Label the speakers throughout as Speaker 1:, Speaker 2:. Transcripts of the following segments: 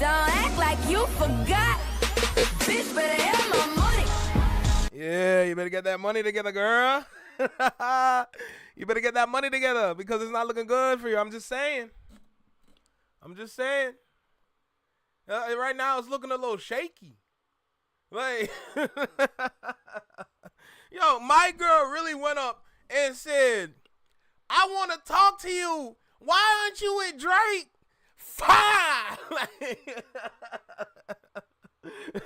Speaker 1: Don't act like you forgot. Bitch, better have my money.
Speaker 2: Yeah, you better get that money together, girl. You better get that money together because it's not looking good for you. I'm just saying. Right now, it's looking a little shaky. Like, yo, my girl really went up and said, I want to talk to you. Why aren't you with Drake? Fine.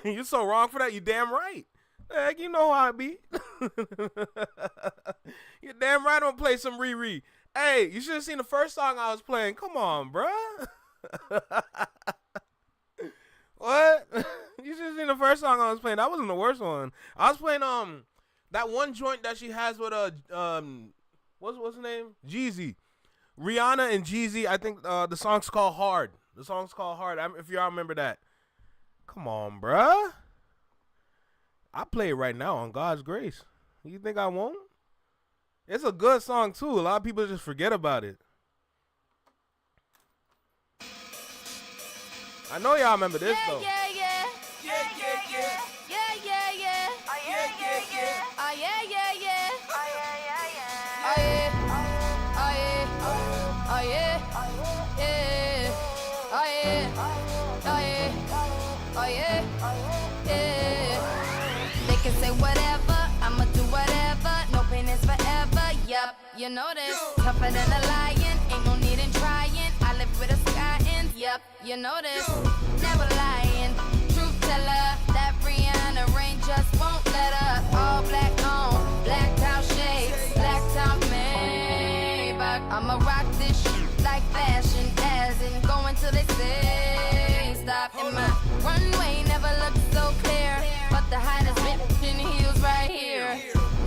Speaker 2: You so wrong for that. You damn right. Heck, you know how it be. You're damn right I'm gonna play some Riri. Hey, you should have seen the first song I was playing. Come on, bruh. What? You should have seen the first song I was playing. That wasn't the worst one. I was playing that one joint that she has with what's her name? Jeezy. Rihanna and Jeezy. I think the song's called Hard. The song's called Hard. If y'all remember that. Come on, bruh. I play it right now on God's grace. You think I won't? It's a good song too. A lot of people just forget about it. I know y'all remember this though.
Speaker 1: Yeah. They can say whatever, I'ma do whatever. No pain is forever, yup, you know this. Tougher than a lion, ain't no need in trying. I live with a sky end, yup, you know this. Never lying, truth teller. That Rihanna rain just won't let her. All black on, blacked out shades, blacked out Maybach. I'ma rock this shit like fashion, as in going till they say stop. And my runway never looked so clear, but the hottest bitch in heels right here.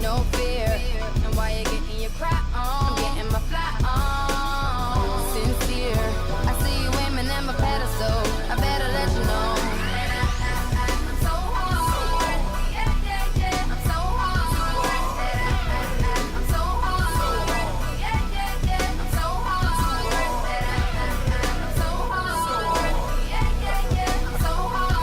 Speaker 1: No fear, and while you're getting your cry on, I'm getting my fly on. Sincere, I see you aiming at my pedestal. I better let you know. I'm so hard, yeah. I'm so hard, I'm so hard, yeah. I'm so hard, I'm so hard, yeah. I'm so hard.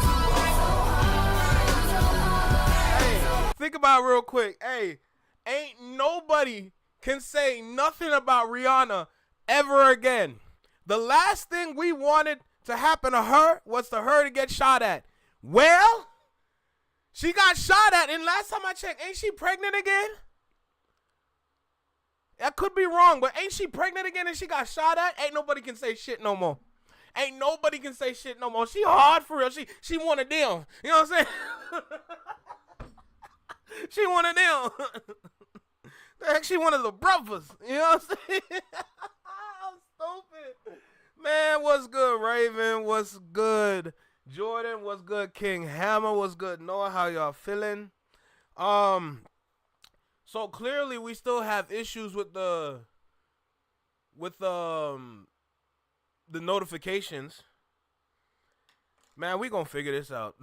Speaker 2: Hey, think about it real quick. Hey, ain't nobody can say nothing about Rihanna ever again. The last thing we wanted to happen to her was for her to get shot at. Well, she got shot at, and last time I checked, ain't she pregnant again? I could be wrong, but ain't she pregnant again and she got shot at? Ain't nobody can say shit no more. Ain't nobody can say shit no more. She hard for real. She one of them. You know what I'm saying? She one of them. The heck, she one of the brothers. You know what I'm saying? I'm stupid. Man, what's good, Raven? What's good, Jordan? What's good, King Hammer? What's good, Noah? How y'all feeling? So clearly we still have issues with the notifications. Man, we gonna figure this out.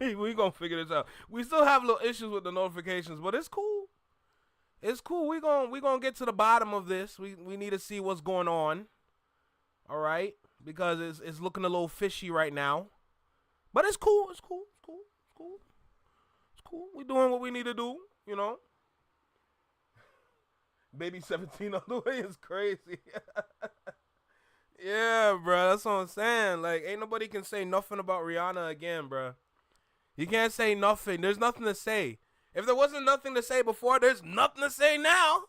Speaker 2: we gonna figure this out. We still have little issues with the notifications, but it's cool. It's cool. We gonna get to the bottom of this. We need to see what's going on. All right, because it's looking a little fishy right now, but it's cool. It's cool. It's cool. It's cool. It's cool. We doing what we need to do. You know. Baby 17 on the way is crazy. Yeah, bro. That's what I'm saying. Like, ain't nobody can say nothing about Rihanna again, bro. You can't say nothing. There's nothing to say. If there wasn't nothing to say before, there's nothing to say now.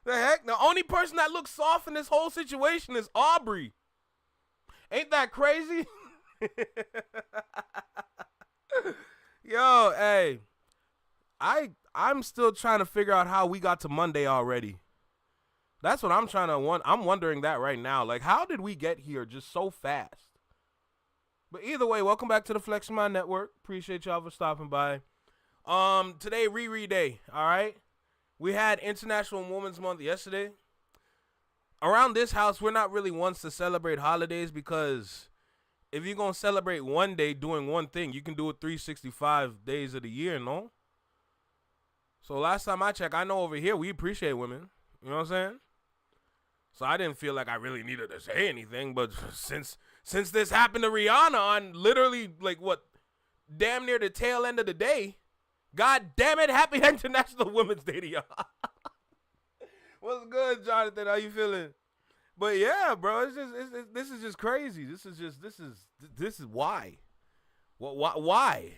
Speaker 2: The heck? The only person that looks soft in this whole situation is Aubrey. Ain't that crazy? Yo, hey. I'm still trying to figure out how we got to Monday already. That's what I'm trying to I'm wondering that right now. Like, how did we get here just so fast? But either way, welcome back to the Flex Mind Network. Appreciate y'all for stopping by. Today, Riri Day, all right? We had International Women's Month yesterday. Around this house, we're not really ones to celebrate holidays because if you're going to celebrate one day doing one thing, you can do it 365 days of the year, no? So last time I checked, I know over here we appreciate women. You know what I'm saying? So I didn't feel like I really needed to say anything. But since this happened to Rihanna on literally like what, damn near the tail end of the day, God damn it, happy International Women's Day to y'all. What's good, Jonathan? How you feeling? But yeah, bro, this is just crazy. This is why. Why?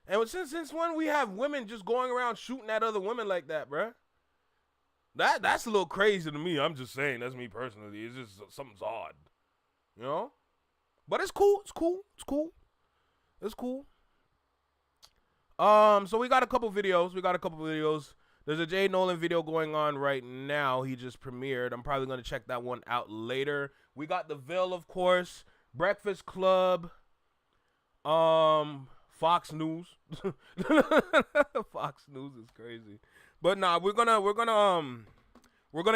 Speaker 2: And since when we have women just going around shooting at other women like that, bro? That's a little crazy to me. I'm just saying, that's me personally. It's just something's odd, you know. But it's cool. It's cool. It's cool. It's cool. So we got a couple videos. There's a Jay Nolan video going on right now. He just premiered. I'm probably gonna check that one out later. We got the Ville, of course. Breakfast Club. Fox News. Fox News is crazy. But nah, we're gonna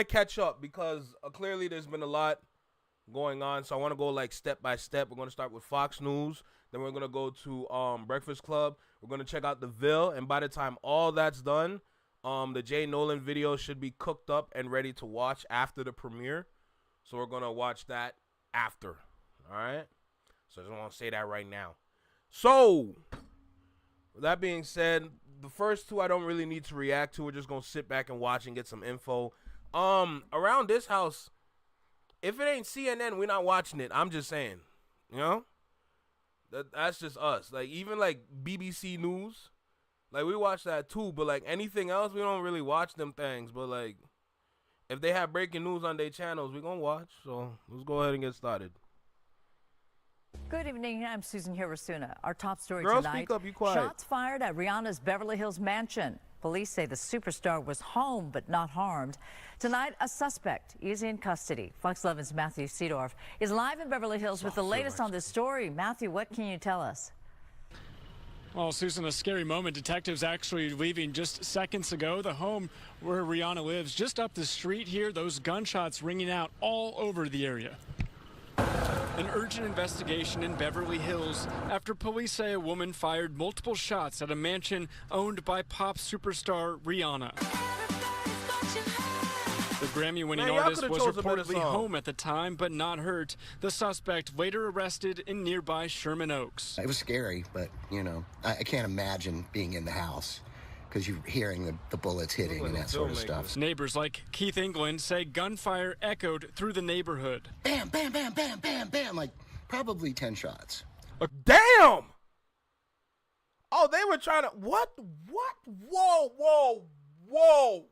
Speaker 2: catch up because clearly there's been a lot going on. So I want to go like step by step. We're gonna start with Fox News, then we're gonna go to Breakfast Club. We're gonna check out the Ville, and by the time all that's done, the Jay Nolan video should be cooked up and ready to watch after the premiere. So we're gonna watch that after. All right. So I just want to say that right now. So with that being said, the first two I don't really need to react to. We're just gonna sit back and watch and get some info. Around this house, if it ain't CNN, we're not watching it. I'm just saying, you know, that's just us. Like even like BBC News, like we watch that too. But like anything else, we don't really watch them things. But like if they have breaking news on their channels, we're gonna watch. So let's go ahead and get started.
Speaker 3: Good evening. I'm Susan Hirasuna. Our top story
Speaker 2: Girl,
Speaker 3: tonight.
Speaker 2: speak up, you quiet.
Speaker 3: Shots fired at Rihanna's Beverly Hills mansion. Police say the superstar was home but not harmed. Tonight, a suspect is in custody. Fox 11's Matthew Seedorf is live in Beverly Hills with the latest on this story. Matthew, what can you tell us?
Speaker 4: Well, Susan, a scary moment. Detectives actually leaving just seconds ago. The home where Rihanna lives, just up the street here, those gunshots ringing out all over the area. An urgent investigation in Beverly Hills after police say a woman fired multiple shots at a mansion owned by pop superstar Rihanna. The Grammy-winning artist was reportedly home at the time, but not hurt. The suspect later arrested in nearby Sherman Oaks.
Speaker 5: It was scary, but, you know, I can't imagine being in the house because you're hearing the bullets hitting and that sort of stuff.
Speaker 4: Neighbors like Keith England say gunfire echoed through the neighborhood.
Speaker 5: Bam, bam, bam, bam, bam, bam, like probably 10 shots.
Speaker 2: Damn! Oh, they were trying to, what? Whoa.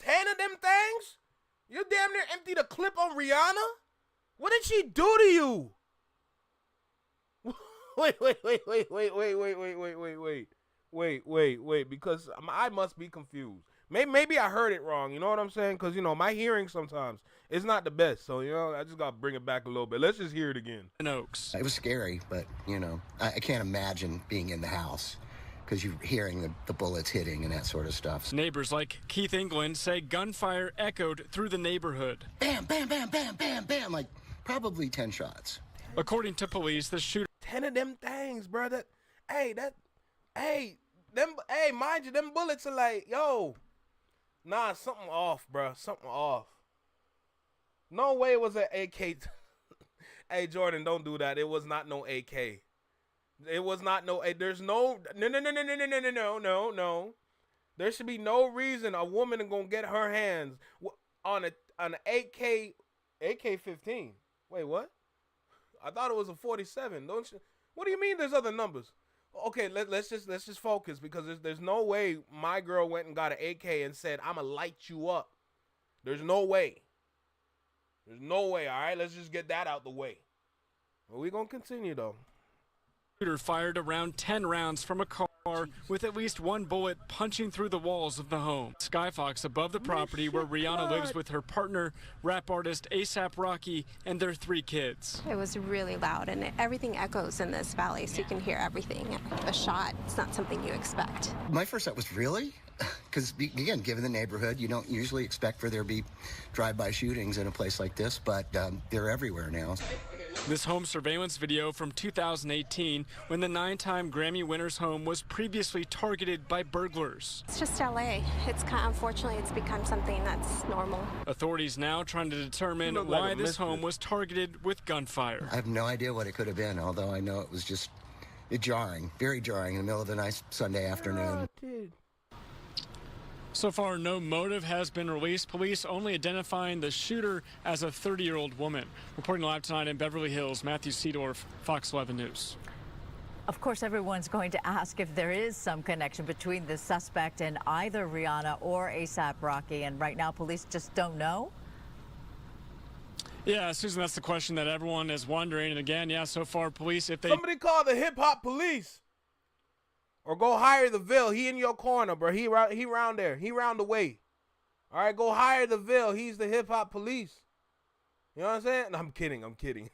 Speaker 2: 10 of them things? You damn near emptied a clip on Rihanna? What did she do to you? Wait, because I must be confused. Maybe I heard it wrong, you know what I'm saying? Because, you know, my hearing sometimes is not the best. So, you know, I just got to bring it back a little bit. Let's just hear it again.
Speaker 4: Oaks.
Speaker 5: It was scary, but, you know, I can't imagine being in the house because you're hearing the bullets hitting and that sort of stuff.
Speaker 4: Neighbors like Keith England say gunfire echoed through the neighborhood.
Speaker 5: Bam, bam, bam, bam, bam, bam, like probably 10 shots.
Speaker 4: According to police, the shooter...
Speaker 2: 10 of them things, brother. Hey, mind you, them bullets are like, yo, nah, something off, bro. Something off. No way it was an AK. Hey, Jordan, don't do that. It was not no AK. It was not no. There's no. No. There should be no reason a woman is gonna get her hands on an AK-15. Wait, what? I thought it was a 47. Don't you? What do you mean? There's other numbers. Okay, let's just focus because there's no way my girl went and got an AK and said I'ma light you up. There's no way. There's no way. All right, let's just get that out the way. Well, we're gonna continue though.
Speaker 4: Shooter fired around 10 rounds from a car with at least one bullet punching through the walls of the home. Skyfox above the property where Rihanna lives with her partner, rap artist A$AP Rocky, and their 3 kids.
Speaker 6: It was really loud, and everything echoes in this valley, so you can hear everything. A shot, it's not something you expect.
Speaker 5: My first thought was, really? Because, again, given the neighborhood, you don't usually expect for there to be drive-by shootings in a place like this, but they're everywhere now.
Speaker 4: This home surveillance video from 2018 when the 9-time Grammy winner's home was previously targeted by burglars.
Speaker 6: It's just LA. Unfortunately, it's become something that's normal.
Speaker 4: Authorities now trying to determine why this home was targeted with gunfire.
Speaker 5: I have no idea what it could have been, although I know it was just jarring, very jarring in the middle of a nice Sunday afternoon.
Speaker 4: So far, no motive has been released. Police only identifying the shooter as a 30-year-old woman. Reporting live tonight in Beverly Hills, Matthew Seedorf, Fox 11 News.
Speaker 3: Of course, everyone's going to ask if there is some connection between the suspect and either Rihanna or A$AP Rocky, and right now police just don't know.
Speaker 4: Yeah, Susan, that's the question that everyone is wondering. And again, yeah, so far police, if they...
Speaker 2: Somebody call the hip hop police. Or go hire the Ville. He in your corner, bro. He round there. He round the way. All right, go hire the Ville. He's the hip hop police. You know what I'm saying? No, I'm kidding. I'm kidding.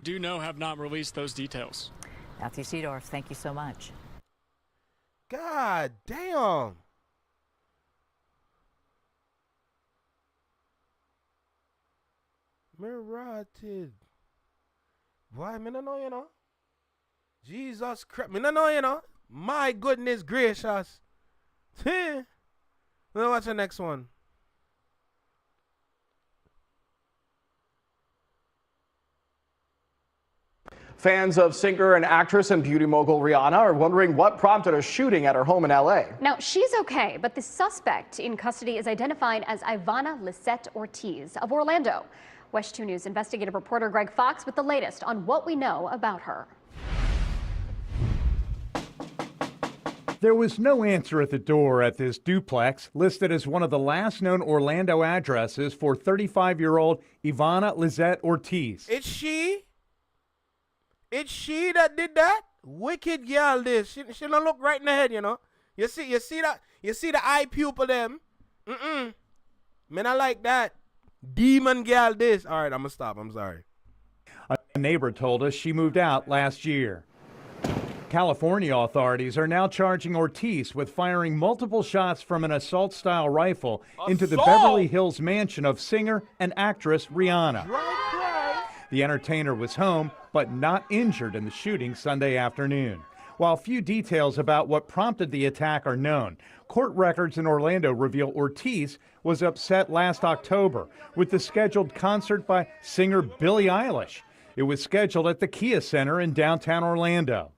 Speaker 4: do know have not released those details.
Speaker 3: Matthew Seedorf, thank you so much.
Speaker 2: God damn. Mirated. Boy, I don't know, you know. Jesus Christ. I don't know, you know. My goodness gracious. Let's watch the next one.
Speaker 7: Fans of singer and actress and beauty mogul Rihanna are wondering what prompted a shooting at her home in L.A.
Speaker 8: Now, she's okay, but the suspect in custody is identified as Ivana Lisette Ortiz of Orlando. West 2 News investigative reporter Greg Fox with the latest on what we know about her.
Speaker 9: There was no answer at the door at this duplex, listed as one of the last known Orlando addresses for 35-year-old Ivana Lisette Ortiz.
Speaker 2: It's she? It's she that did that? Wicked girl this. She don't look right in the head, you know. You see the eye pupil them? Man, I like that. Demon girl this. All right, I'm gonna stop. I'm sorry.
Speaker 9: A neighbor told us she moved out last year. California authorities are now charging Ortiz with firing multiple shots from an assault-style rifle into the Beverly Hills mansion of singer and actress Rihanna. The entertainer was home, but not injured in the shooting Sunday afternoon. While few details about what prompted the attack are known, court records in Orlando reveal Ortiz was upset last October with the scheduled concert by singer Billie Eilish. It was scheduled at the Kia Center in downtown Orlando.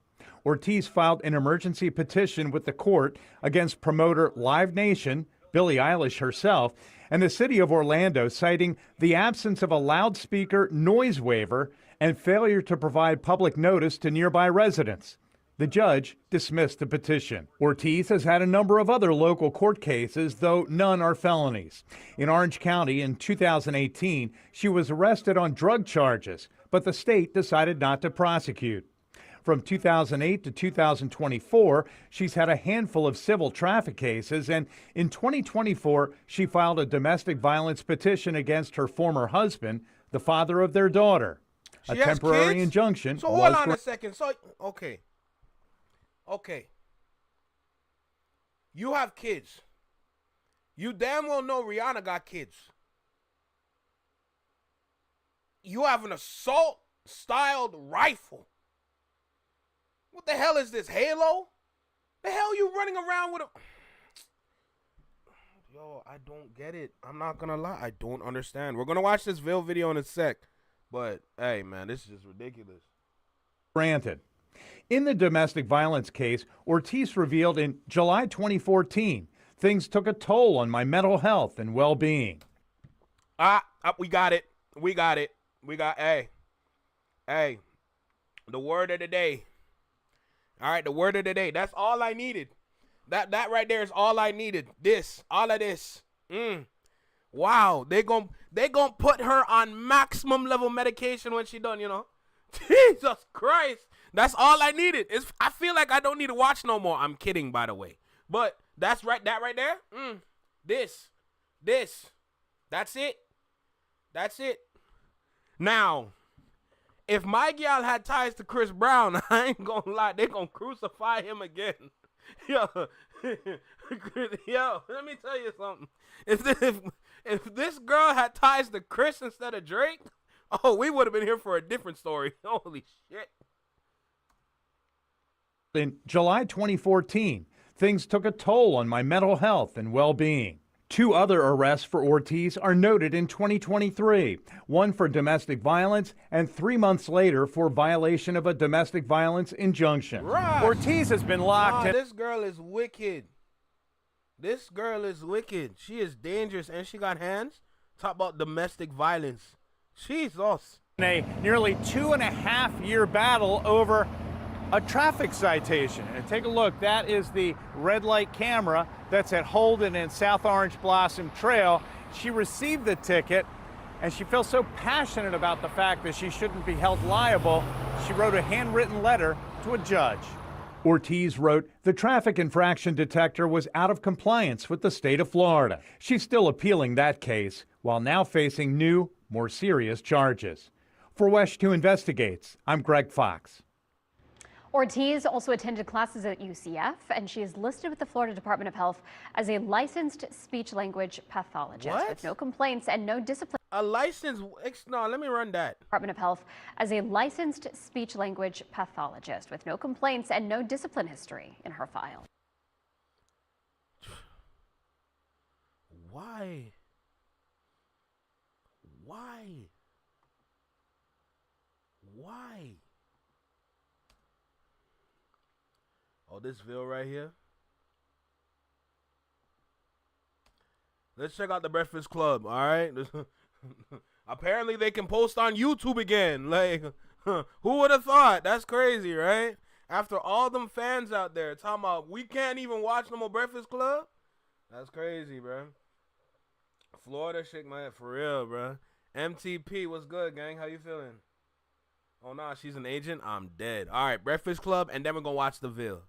Speaker 9: Ortiz filed an emergency petition with the court against promoter Live Nation, Billie Eilish herself, and the city of Orlando, citing the absence of a loudspeaker noise waiver and failure to provide public notice to nearby residents. The judge dismissed the petition. Ortiz has had a number of other local court cases, though none are felonies. In Orange County in 2018, she was arrested on drug charges, but the state decided not to prosecute. From 2008 to 2024, she's had a handful of civil traffic cases, and in 2024, she filed a domestic violence petition against her former husband, the father of their daughter. A temporary injunction.
Speaker 2: So hold on a second. So, okay. You have kids. You damn well know Rihanna got kids. You have an assault-styled rifle. What the hell is this, Halo? The hell you running around with a... Yo, I don't get it. I'm not gonna lie. I don't understand. We're gonna watch this Ville video in a sec. But, hey, man, this is just ridiculous.
Speaker 9: Granted. In the domestic violence case, Ortiz revealed in July 2014, things took a toll on my mental health and well-being.
Speaker 2: We got it. Hey, the word of the day. All right, the word of the day. That's all I needed. That right there is all I needed. All of this. Wow, they gon' put her on maximum level medication when she done, you know. Jesus Christ. That's all I needed. I feel like I don't need to watch no more. I'm kidding, by the way. But that's right, that right there. This. That's it. Now, if my gal had ties to Chris Brown, I ain't gonna lie, they gonna crucify him again. Yo, let me tell you something. If this girl had ties to Chris instead of Drake, Oh, we would have been here for a different story. Holy shit.
Speaker 9: In July 2014, things took a toll on my mental health and well-being. 2 other arrests for Ortiz are noted in 2023, one for domestic violence and 3 months later for violation of a domestic violence injunction.
Speaker 2: Right.
Speaker 9: Ortiz has been locked.
Speaker 2: This girl is wicked. This girl is wicked. She is dangerous and she got hands. Talk about domestic violence. Jesus.
Speaker 9: In a nearly 2.5-year battle over a traffic citation. And take a look, that is the red light camera that's at Holden and South Orange Blossom Trail. She received the ticket and she feels so passionate about the fact that she shouldn't be held liable, she wrote a handwritten letter to a judge. Ortiz wrote, the traffic infraction detector was out of compliance with the state of Florida. She's still appealing that case while now facing new, more serious charges. For West 2 Investigates, I'm Greg Fox.
Speaker 8: Ortiz also attended classes at UCF, and she is listed with the Florida Department of Health as a licensed speech-language pathologist with no complaints and no discipline.
Speaker 2: A licensed? No, let me run that.
Speaker 8: Department of Health as a licensed speech-language pathologist with no complaints and no discipline history in her file.
Speaker 2: Why? Why? Why? Oh, this Ville right here. Let's check out the Breakfast Club, all right? Apparently they can post on YouTube again. Like, who would have thought? That's crazy, right? After all them fans out there talking about we can't even watch no more Breakfast Club. That's crazy, bro. Florida shake my head for real, bro. MTP, what's good, gang? How you feeling? Oh, nah, she's an agent? I'm dead. All right, Breakfast Club, and then we're going to watch the Ville.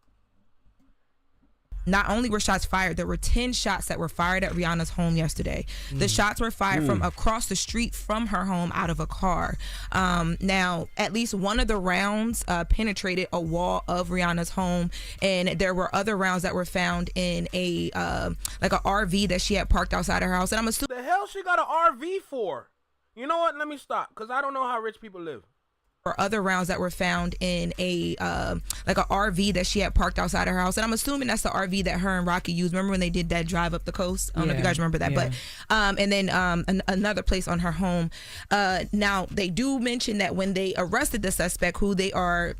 Speaker 10: Not only were shots fired, there were 10 shots that were fired at Rihanna's home yesterday. The shots were fired from across the street from her home out of a car. Now, at least one of the rounds penetrated a wall of Rihanna's home, and there were other rounds that were found in a like an RV that she had parked outside her house. And I'm assuming
Speaker 2: the hell she got an RV for? You know what? Let me stop, because I don't know how rich people live.
Speaker 10: or other rounds that were found in a like an RV that she had parked outside her house, and I'm assuming that's the RV that her and Rocky used. Remember when they did that drive up the coast? I don't know if you guys remember that, but and then another place on her home. Now they do mention that when they arrested the suspect, who they are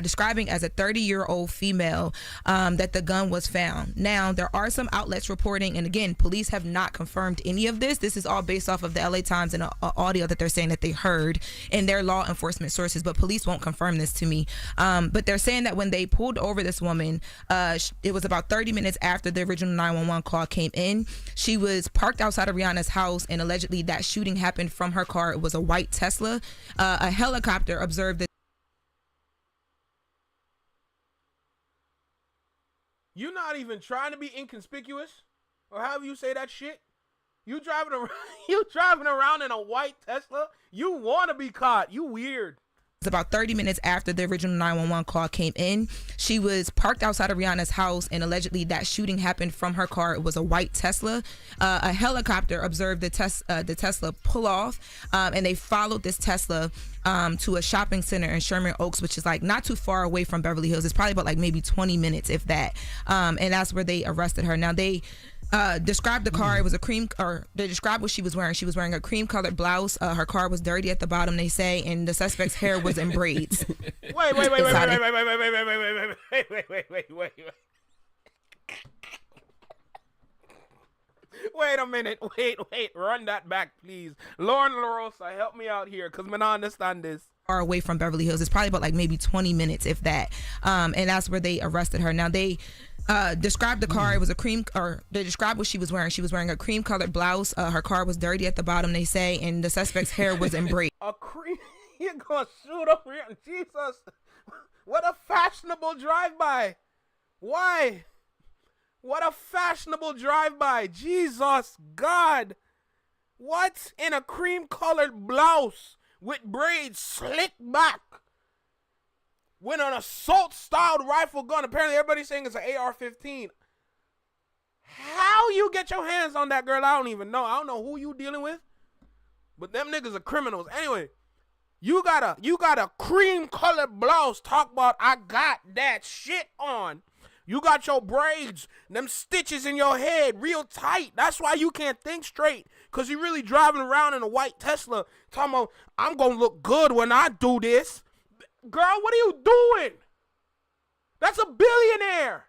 Speaker 10: describing as a 30-year-old female, that the gun was found. Now, there are some outlets reporting, and again, police have not confirmed any of this. This is all based off of the LA Times and audio that they're saying that they heard in their law enforcement sources, but police won't confirm this to me. But they're saying that when they pulled over this woman, it was about 30 minutes after the original 911 call came in. She was parked outside of Rihanna's house, and allegedly that shooting happened from her car. It was a white Tesla. A helicopter observed the
Speaker 2: You not even trying to be inconspicuous, or however you say that shit. You driving around, in a white Tesla. You want to be caught. You weird.
Speaker 10: It's about 30 minutes after the original 911 call came in. She was parked outside of Rihanna's house, and allegedly that shooting happened from her car. It was a white Tesla. A helicopter observed the Tesla pull off, and they followed this Tesla to a shopping center in Sherman Oaks, which is like not too far away from Beverly Hills. It's probably about like maybe 20 minutes, if that. And that's where they arrested her. Now they described the car. It was a cream, or they described what she was wearing. She was wearing a cream colored blouse. Her car was dirty at the bottom, they say, and the suspect's hair was in braids.
Speaker 2: Wait a minute. Wait. Run that back, please. Lauren LaRosa, help me out here, because I don't understand this.
Speaker 10: Far away from Beverly Hills. It's probably about like maybe 20 minutes, if that. And that's where they arrested her. Now they described the car. It was a cream, or they described what she was wearing. She was wearing a cream colored blouse. Her car was dirty at the bottom, they say, and the suspect's hair was in braids.
Speaker 2: A cream? You're gonna shoot up here? Jesus. What a fashionable drive-by. Why? What a fashionable drive-by. Jesus God. What? In a cream-colored blouse with braids slicked back, with an assault-styled rifle gun. Apparently everybody's saying it's an AR-15. How you get your hands on that girl, I don't even know. I don't know who you dealing with, but them niggas are criminals. Anyway, You got a cream colored blouse. Talk about I got that shit on. You got your braids, them stitches in your head real tight. That's why you can't think straight. Cause you really driving around in a white Tesla talking about I'm gonna look good when I do this. Girl, what are you doing? That's a billionaire.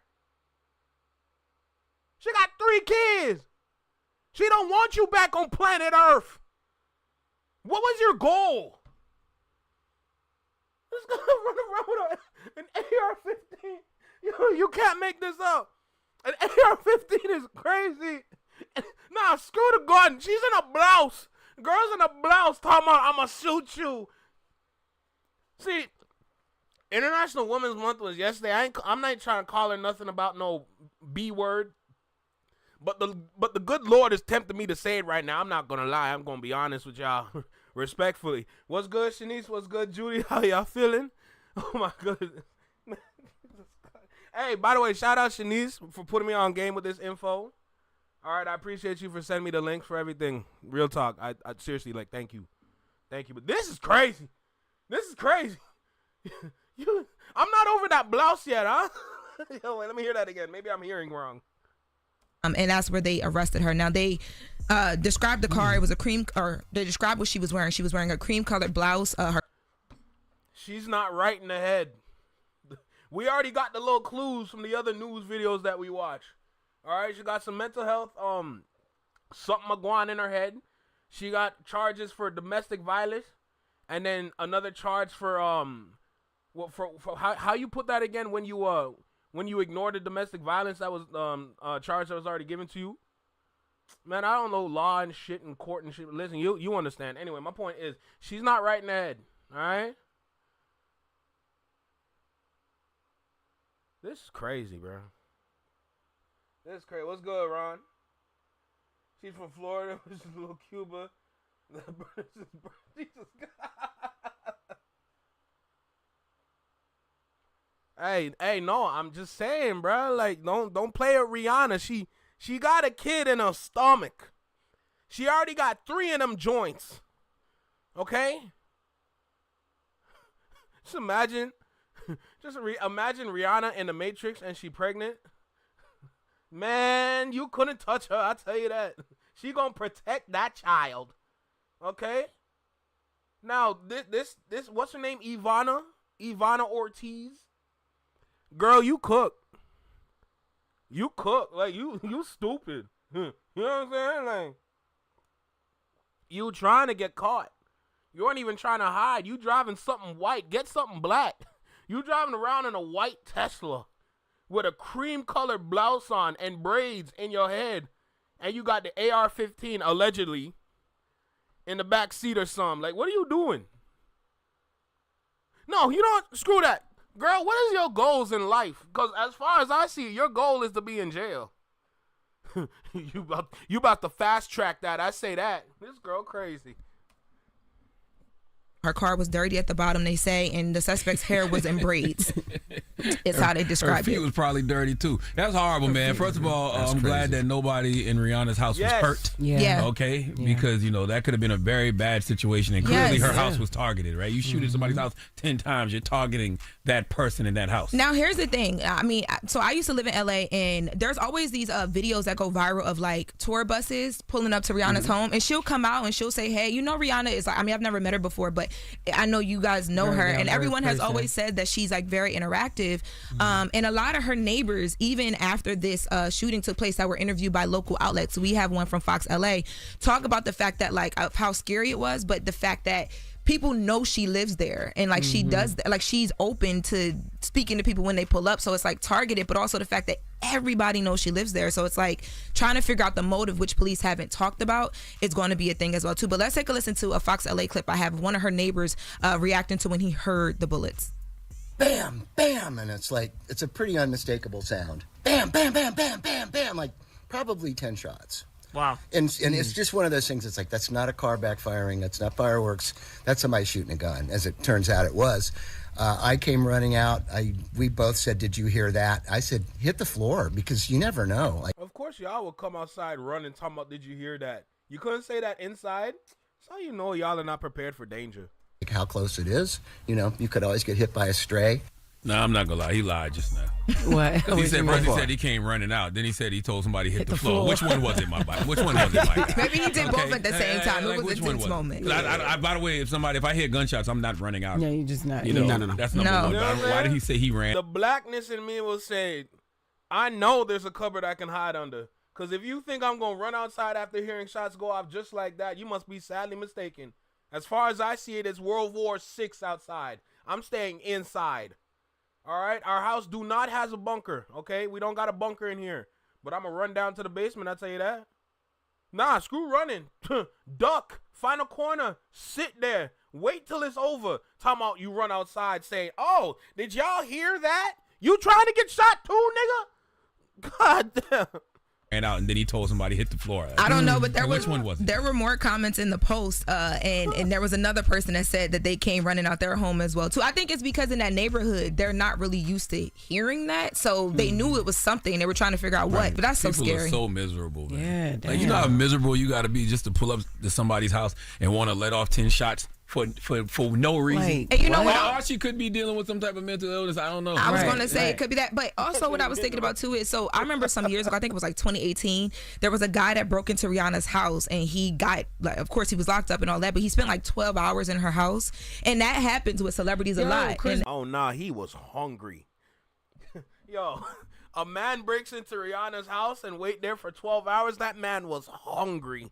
Speaker 2: She got 3 kids. She don't want you back on planet Earth. What was your goal? Just gonna run around with an AR-15. You can't make this up. An AR-15 is crazy. Nah, screw the gun. She's in a blouse. Girl's in a blouse talking about I'ma shoot you. See, International Women's Month was yesterday. I'm not trying to call her nothing about no B word. But the good Lord is tempting me to say it right now. I'm not gonna lie. I'm gonna be honest with y'all, respectfully. What's good, Shanice? What's good, Judy? How y'all feeling? Oh my goodness. Hey, by the way, shout out Shanice for putting me on game with this info. All right, I appreciate you for sending me the links for everything. Real talk. I seriously, like, thank you. But this is crazy. I'm not over that blouse yet, huh? Yo, wait, let me hear that again. Maybe I'm hearing wrong.
Speaker 10: And that's where they arrested her. Now they described the car. It was a cream, or they described what she was wearing. She was wearing a cream-colored blouse.
Speaker 2: She's not right in the head. We already got the little clues from the other news videos that we watch. All right, she got some mental health, something going in her head. She got charges for domestic violence, and then another charge for for how you put that again when you ignored the domestic violence that was charge that was already given to you. Man, I don't know law and shit and court and shit. Listen, you understand. Anyway, my point is she's not right in the head. All right. This is crazy, bro. This is crazy. What's good, Ron? She's from Florida. This is little Cuba. Jesus God. Hey, no, I'm just saying, bro. Like, don't play with Rihanna. She got a kid in her stomach. She already got 3 of them joints. Okay? Just imagine Rihanna in the Matrix and she pregnant. Man, you couldn't touch her. I tell you that. She gonna protect that child. Okay? Now, this what's her name? Ivana Ortiz. Girl, you cook. Like, you stupid. You know what I'm saying? Like, you trying to get caught. You weren't even trying to hide. You driving something white. Get something black. You driving around in a white Tesla with a cream-colored blouse on and braids in your head, and you got the AR-15, allegedly, in the back seat or something. Like, what are you doing? No, you don't. Screw that. Girl, what is your goals in life? Because as far as I see, your goal is to be in jail. You about to fast track that. I say that. This girl crazy.
Speaker 10: Her car was dirty at the bottom, they say, and the suspect's hair was in braids. It's how they describe it.
Speaker 11: Her feet was probably dirty, too. That's horrible, man. First of all, I'm glad that nobody in Rihanna's house was hurt.
Speaker 10: Yeah.
Speaker 11: Okay? Yeah. Because, that could have been a very bad situation, and clearly her house was targeted, right? You shoot at somebody's house 10 times, you're targeting that person in that house.
Speaker 10: Now, here's the thing. I mean, so I used to live in L.A., and there's always these videos that go viral of, like, tour buses pulling up to Rihanna's home, and she'll come out and she'll say, hey, Rihanna is like, I mean, I've never met her before, but I know you guys know her, and everyone has always said that she's like very interactive. And a lot of her neighbors, even after this shooting took place, that were interviewed by local outlets, we have one from Fox LA, talk about the fact that, like, of how scary it was, but the fact that people know she lives there, and like she does, like, she's open to speaking to people when they pull up, so it's like targeted, but also the fact that everybody knows she lives there, so it's like trying to figure out the motive, which police haven't talked about, is going to be a thing as well too. But let's take a listen to a Fox LA clip I have of one of her neighbors reacting to when he heard the bullets.
Speaker 5: Bam, bam, and it's like, it's a pretty unmistakable sound. Bam, bam, bam, bam, bam, bam, like probably 10 shots.
Speaker 12: Wow.
Speaker 5: And it's just one of those things. It's like, that's not a car backfiring. That's not fireworks. That's somebody shooting a gun. As it turns out, it was. I came running out. We both said, did you hear that? I said, hit the floor, because you never know.
Speaker 2: Of course, y'all will come outside running, talking about, did you hear that? You couldn't say that inside. That's how you know y'all are not prepared for danger.
Speaker 5: Like how close it is. You know, you could always get hit by a stray.
Speaker 11: No, I'm not gonna lie. He lied just now.
Speaker 12: What?
Speaker 11: He said first he said he came running out. Then he said he told somebody hit the floor. Which one was it, my body? Which one was it, my guy?
Speaker 10: Maybe he did both at the same time. It was a tense moment.
Speaker 11: By the way, if I hear gunshots, I'm not running out.
Speaker 12: No, you're just not.
Speaker 11: You know,
Speaker 12: No.
Speaker 11: That's number one.
Speaker 2: You know what I'm
Speaker 11: Why did
Speaker 2: saying?
Speaker 11: he say he ran?
Speaker 2: The blackness in me will say, I know there's a cupboard I can hide under. Because if you think I'm going to run outside after hearing shots go off just like that, you must be sadly mistaken. As far as I see it, it's World War VI outside. I'm staying inside. All right? Our house do not has a bunker, okay? We don't got a bunker in here. But I'm going to run down to the basement, I'll tell you that. Nah, screw running. Duck. Find a corner. Sit there. Wait till it's over. Talking about you run outside saying, oh, did y'all hear that? You trying to get shot too, nigga? God damn.
Speaker 11: Ran out, and then he told somebody hit the floor.
Speaker 10: I don't know, but
Speaker 11: which one was it?
Speaker 10: There were more comments in the post, and there was another person that said that they came running out their home as well too. I think it's because in that neighborhood they're not really used to hearing that, so they knew it was something. They were trying to figure out what, but that's so
Speaker 11: People
Speaker 10: scary.
Speaker 11: are so miserable, man.
Speaker 12: Yeah, damn.
Speaker 11: Like, you know how miserable you got to be just to pull up to somebody's house and want to let off 10 shots for no reason.
Speaker 12: Like,
Speaker 10: and you know what?
Speaker 11: Or she could be dealing with some type of mental illness. I don't know.
Speaker 10: I was going to say it could be that, but also what I was thinking about too is, so I remember some years ago, I think it was like 2018, there was a guy that broke into Rihanna's house and he got, like, of course he was locked up and all that, but he spent like 12 hours in her house, and that happens with celebrities a lot.
Speaker 2: Oh, nah, he was hungry. Yo, a man breaks into Rihanna's house and wait there for 12 hours. That man was hungry.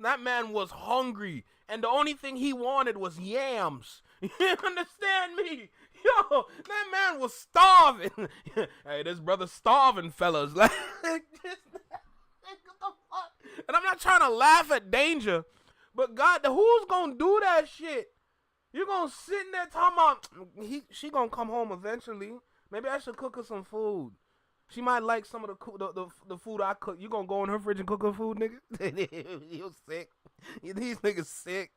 Speaker 2: That man was hungry. And the only thing he wanted was yams. You understand me? Yo, that man was starving. Hey, this brother's starving, fellas. Like, and I'm not trying to laugh at danger, but God, who's gonna do that shit? You're gonna sit in there talking about she gonna come home eventually. Maybe I should cook her some food. She might like some of the food I cook. You gonna go in her fridge and cook her food, nigga? You sick. These niggas sick.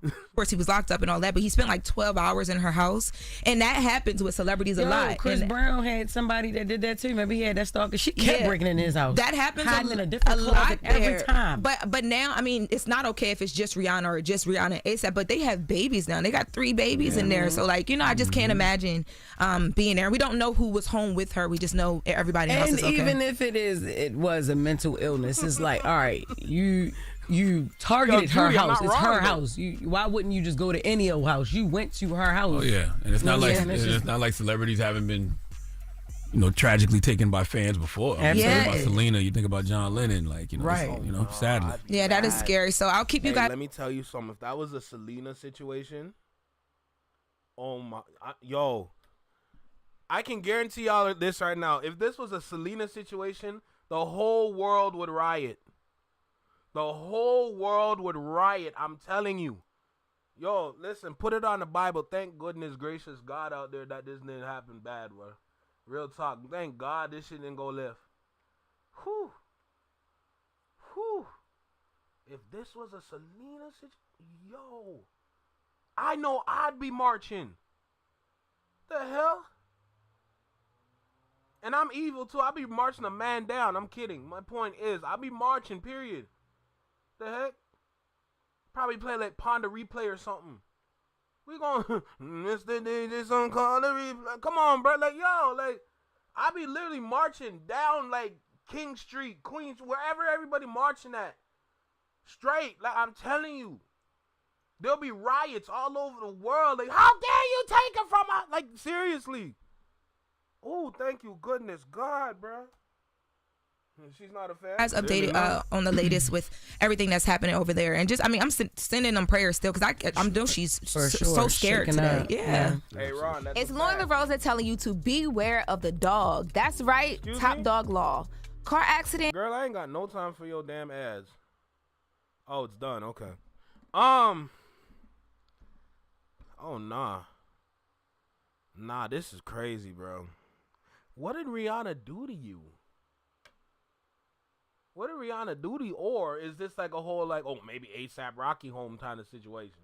Speaker 10: Of course, he was locked up and all that, but he spent like 12 hours in her house, and that happens with celebrities a lot.
Speaker 12: Chris Brown had somebody that did that too. Maybe he had that stalker. She kept breaking in his house.
Speaker 10: That happens
Speaker 12: hiding in a different closet every time.
Speaker 10: But now, I mean, it's not okay if it's just Rihanna or just Rihanna ASAP, but they have babies now. They got 3 babies in there. So, like, you know, I just can't imagine being there. We don't know who was home with her. We just know everybody else is okay.
Speaker 12: And even if it was a mental illness, it's like, all right, you targeted her house. It's her house. Why wouldn't you just go to any old house? You went to her house.
Speaker 11: Oh yeah, and it's not not like celebrities haven't been, tragically taken by fans before. You think about Selena, you think about John Lennon, like right. Sadly.
Speaker 10: Yeah, that is scary. So I'll keep you guys.
Speaker 2: Let me tell you something. If that was a Selena situation, oh my, I can guarantee y'all this right now. If this was a Selena situation, the whole world would riot. The whole world would riot, I'm telling you. Yo, listen, put it on the Bible. Thank goodness gracious God out there that this didn't happen bad, bro. Real talk. Thank God this shit didn't go left. Whew. Whew. If this was a Selena situation, I know I'd be marching. The hell? And I'm evil too. I'll be marching a man down. I'm kidding. My point is, I'll be marching, period. The heck? Probably play like Ponder Replay or something. We gonna Mr. DJ some call the replay. Come on, bro. Like, yo, like, I be literally marching down like King Street, Queens, wherever everybody marching at. Straight. Like, I'm telling you. There'll be riots all over the world. Like, how dare you take it from us? Like, seriously. Oh, thank you, goodness God, bro. She's not a fan.
Speaker 10: Guys updated on the latest with everything that's happening over there, and just, I mean, I'm sending them prayers still because I know she's so scared today. Yeah.
Speaker 2: Hey Ron, that's
Speaker 13: it's Lauren LaRosa telling you to beware of the dog. That's right.
Speaker 2: Excuse
Speaker 13: Top
Speaker 2: me?
Speaker 13: dog law. Car accident.
Speaker 2: Girl, I ain't got no time for your damn ads. Oh, it's done. Okay. Oh nah, this is crazy, bro. What did Rihanna do to you? What did Rihanna do to you? Or is this like a whole, like, oh, maybe ASAP Rocky home kind of situation?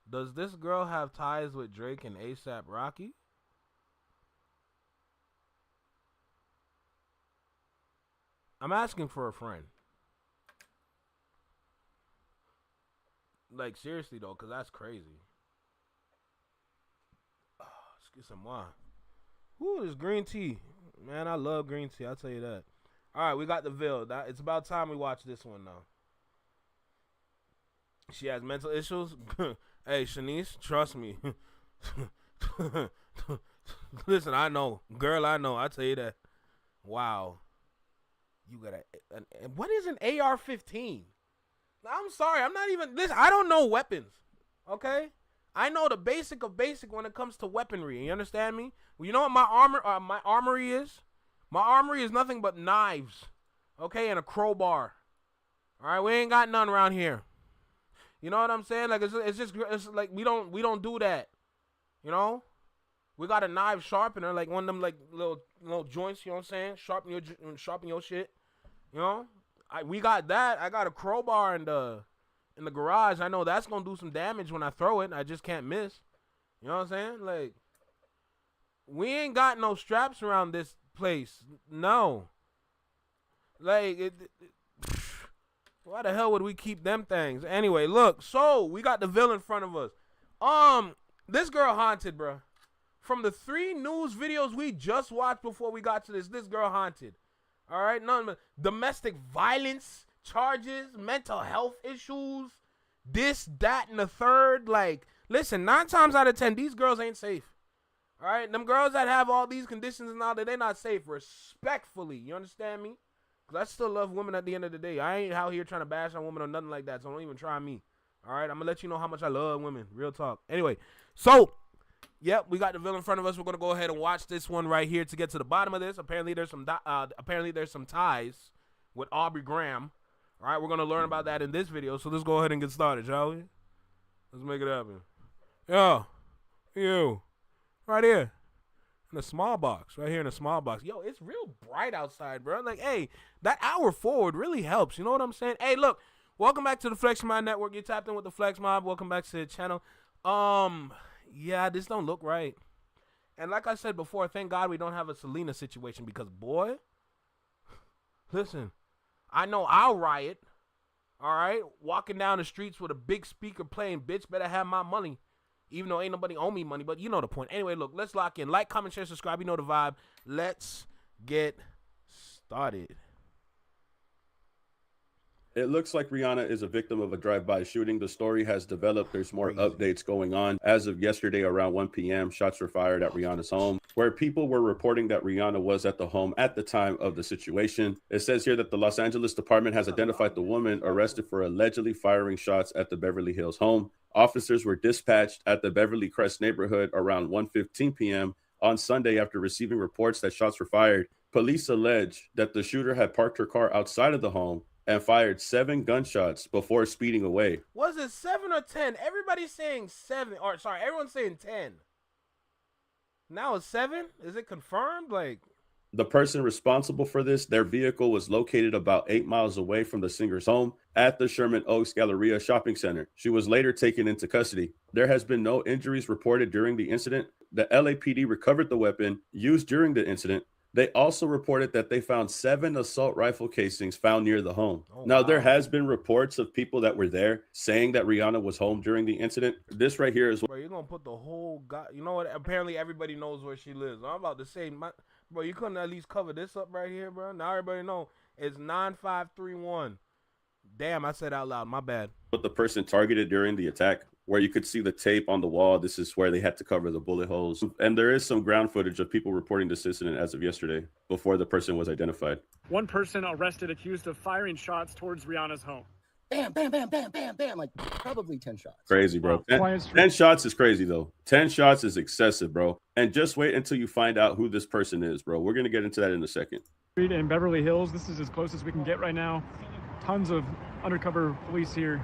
Speaker 2: Does this girl have ties with Drake and ASAP Rocky? I'm asking for a friend. Like, seriously, though, because that's crazy. Excuse me. Ooh, this green tea. Man, I love green tea. I'll tell you that. All right, we got the Ville. It's about time we watch this one now. She has mental issues. Hey, Shanice, trust me. Listen, I know. Girl, I know. I tell you that. Wow. You got what is an AR-15? I'm sorry. I'm not even. Listen, I don't know weapons. Okay? I know the basic of basic when it comes to weaponry. You understand me? Well, you know what my armory is? My armory is nothing but knives. Okay? And a crowbar. All right? We ain't got none around here. You know what I'm saying? Like, it's like we don't do that. You know? We got a knife sharpener, like one of them like little joints, you know what I'm saying? Sharpen your shit. You know? We got that. I got a crowbar in the garage. I know that's gonna do some damage when I throw it. I just can't miss. You know what I'm saying? Like, we ain't got no straps around this place. No. Like, why the hell would we keep them things? Anyway, look. So, we got the Ville in front of us. This girl haunted, bro. From the 3 news videos we just watched before we got to this girl haunted. All right? None but domestic violence charges, mental health issues, this, that, and the third. Like, listen, 9 times out of 10, these girls ain't safe. All right? Them girls that have all these conditions and all that, they're not safe. Respectfully. You understand me? Because I still love women at the end of the day. I ain't out here trying to bash on women or nothing like that, so don't even try me. All right? I'm going to let you know how much I love women. Real talk. Anyway, so, yep, we got the Ville in front of us. We're going to go ahead and watch this one right here to get to the bottom of this. Apparently, there's some ties with Aubrey Graham. All right, we're going to learn about that in this video, so let's go ahead and get started, shall we? Let's make it happen. Yo, you, right here. In a small box, right here in a small box. Yo, it's real bright outside, bro. Like, hey, that hour forward really helps. You know what I'm saying? Hey, look, welcome back to the Flex Mob Network. You tapped in with the Flex Mob. Welcome back to the channel. Yeah, this don't look right. And like I said before, thank God we don't have a Selena situation because, boy, listen, I know I'll riot, all right? Walking down the streets with a big speaker playing, bitch, better have my money. Even though ain't nobody owe me money, but you know the point. Anyway, look, let's lock in. Like, comment, share, subscribe. You know the vibe. Let's get started.
Speaker 14: It looks like Rihanna is a victim of a drive-by shooting. The story has developed. There's more updates going on. As of yesterday, around 1 p.m., shots were fired at Rihanna's home, where people were reporting that Rihanna was at the home at the time of the situation. It says here that the Los Angeles Department has identified the woman arrested for allegedly firing shots at the Beverly Hills home. Officers were dispatched at the Beverly Crest neighborhood around 1:15 p.m. on Sunday after receiving reports that shots were fired. Police allege that the shooter had parked her car outside of the home and fired 7 gunshots before speeding away.
Speaker 2: Was it 7 or 10? Everybody's saying 7. Or, sorry, everyone's saying 10. Now it's 7? Is it confirmed? Like,
Speaker 14: the person responsible for this, their vehicle was located about 8 miles away from the singer's home at the Sherman Oaks Galleria shopping center. She was later taken into custody. There has been no injuries reported during the incident. The LAPD recovered the weapon used during the incident. They also reported that they found 7 assault rifle casings found near the home. Now, there has been reports of people that were there saying that Rihanna was home during the incident. This right here is...
Speaker 2: Bro, you're going to put the whole... You know what? Apparently, everybody knows where she lives. I'm about to say... Bro, you couldn't at least cover this up right here, bro? Now everybody know it's 9531. Damn, I said out loud. My bad.
Speaker 14: But the person targeted during the attack, where you could see the tape on the wall, this is where they had to cover the bullet holes. And there is some ground footage of people reporting this incident as of yesterday, before the person was identified.
Speaker 4: One person arrested accused of firing shots towards Rihanna's home.
Speaker 5: Bam, bam, bam, bam, bam, bam, like probably 10 shots.
Speaker 14: Crazy, bro. 10 shots is crazy, though. 10 shots is excessive, bro. And just wait until you find out who this person is, bro. We're going to get into that in a second.
Speaker 4: In Beverly Hills, this is as close as we can get right now. Tons of undercover police here.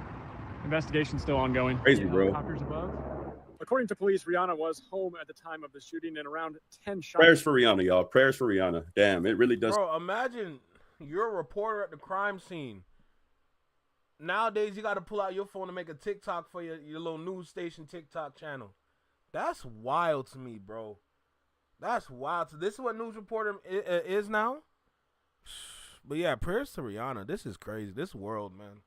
Speaker 4: Investigation still ongoing.
Speaker 14: Crazy, bro.
Speaker 4: Helicopters above. According to police, Rihanna was home at the time of the shooting and around 10 shots.
Speaker 14: Prayers for Rihanna, y'all. Prayers for Rihanna. Damn, it really does.
Speaker 2: Bro, imagine you're a reporter at the crime scene. Nowadays, you got to pull out your phone to make a TikTok for your little news station TikTok channel. That's wild to me, bro. That's wild. So this is what news reporter is now? But yeah, prayers to Rihanna. This is crazy. This world, man.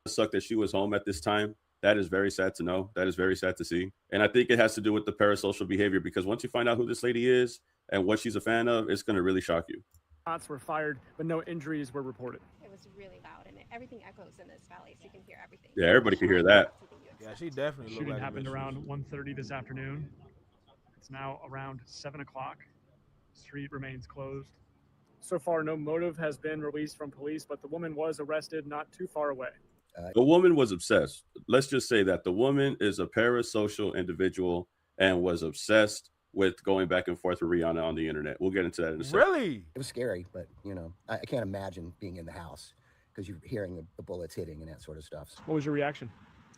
Speaker 14: It sucked that she was home at this time. That is very sad to know. That is very sad to see. And I think it has to do with the parasocial behavior, because once you find out who this lady is and what she's a fan of, it's going to really shock you.
Speaker 4: Shots were fired, but no injuries were reported.
Speaker 6: It was really loud, and everything echoes in this valley, so you can hear everything.
Speaker 14: Yeah, everybody can hear that.
Speaker 2: Yeah, she definitely.
Speaker 4: Shooting
Speaker 2: like
Speaker 4: happened around 1:30 this afternoon. It's now around 7 o'clock. Street remains closed. So far, no motive has been released from police, but the woman was arrested not too far away.
Speaker 14: The woman was obsessed. Let's just say that the woman is a parasocial individual and was obsessed with going back and forth with Rihanna on the internet. We'll get into that in a second.
Speaker 2: Really?
Speaker 5: It was scary, but I can't imagine being in the house because you're hearing the bullets hitting and that sort of stuff.
Speaker 4: What was your reaction?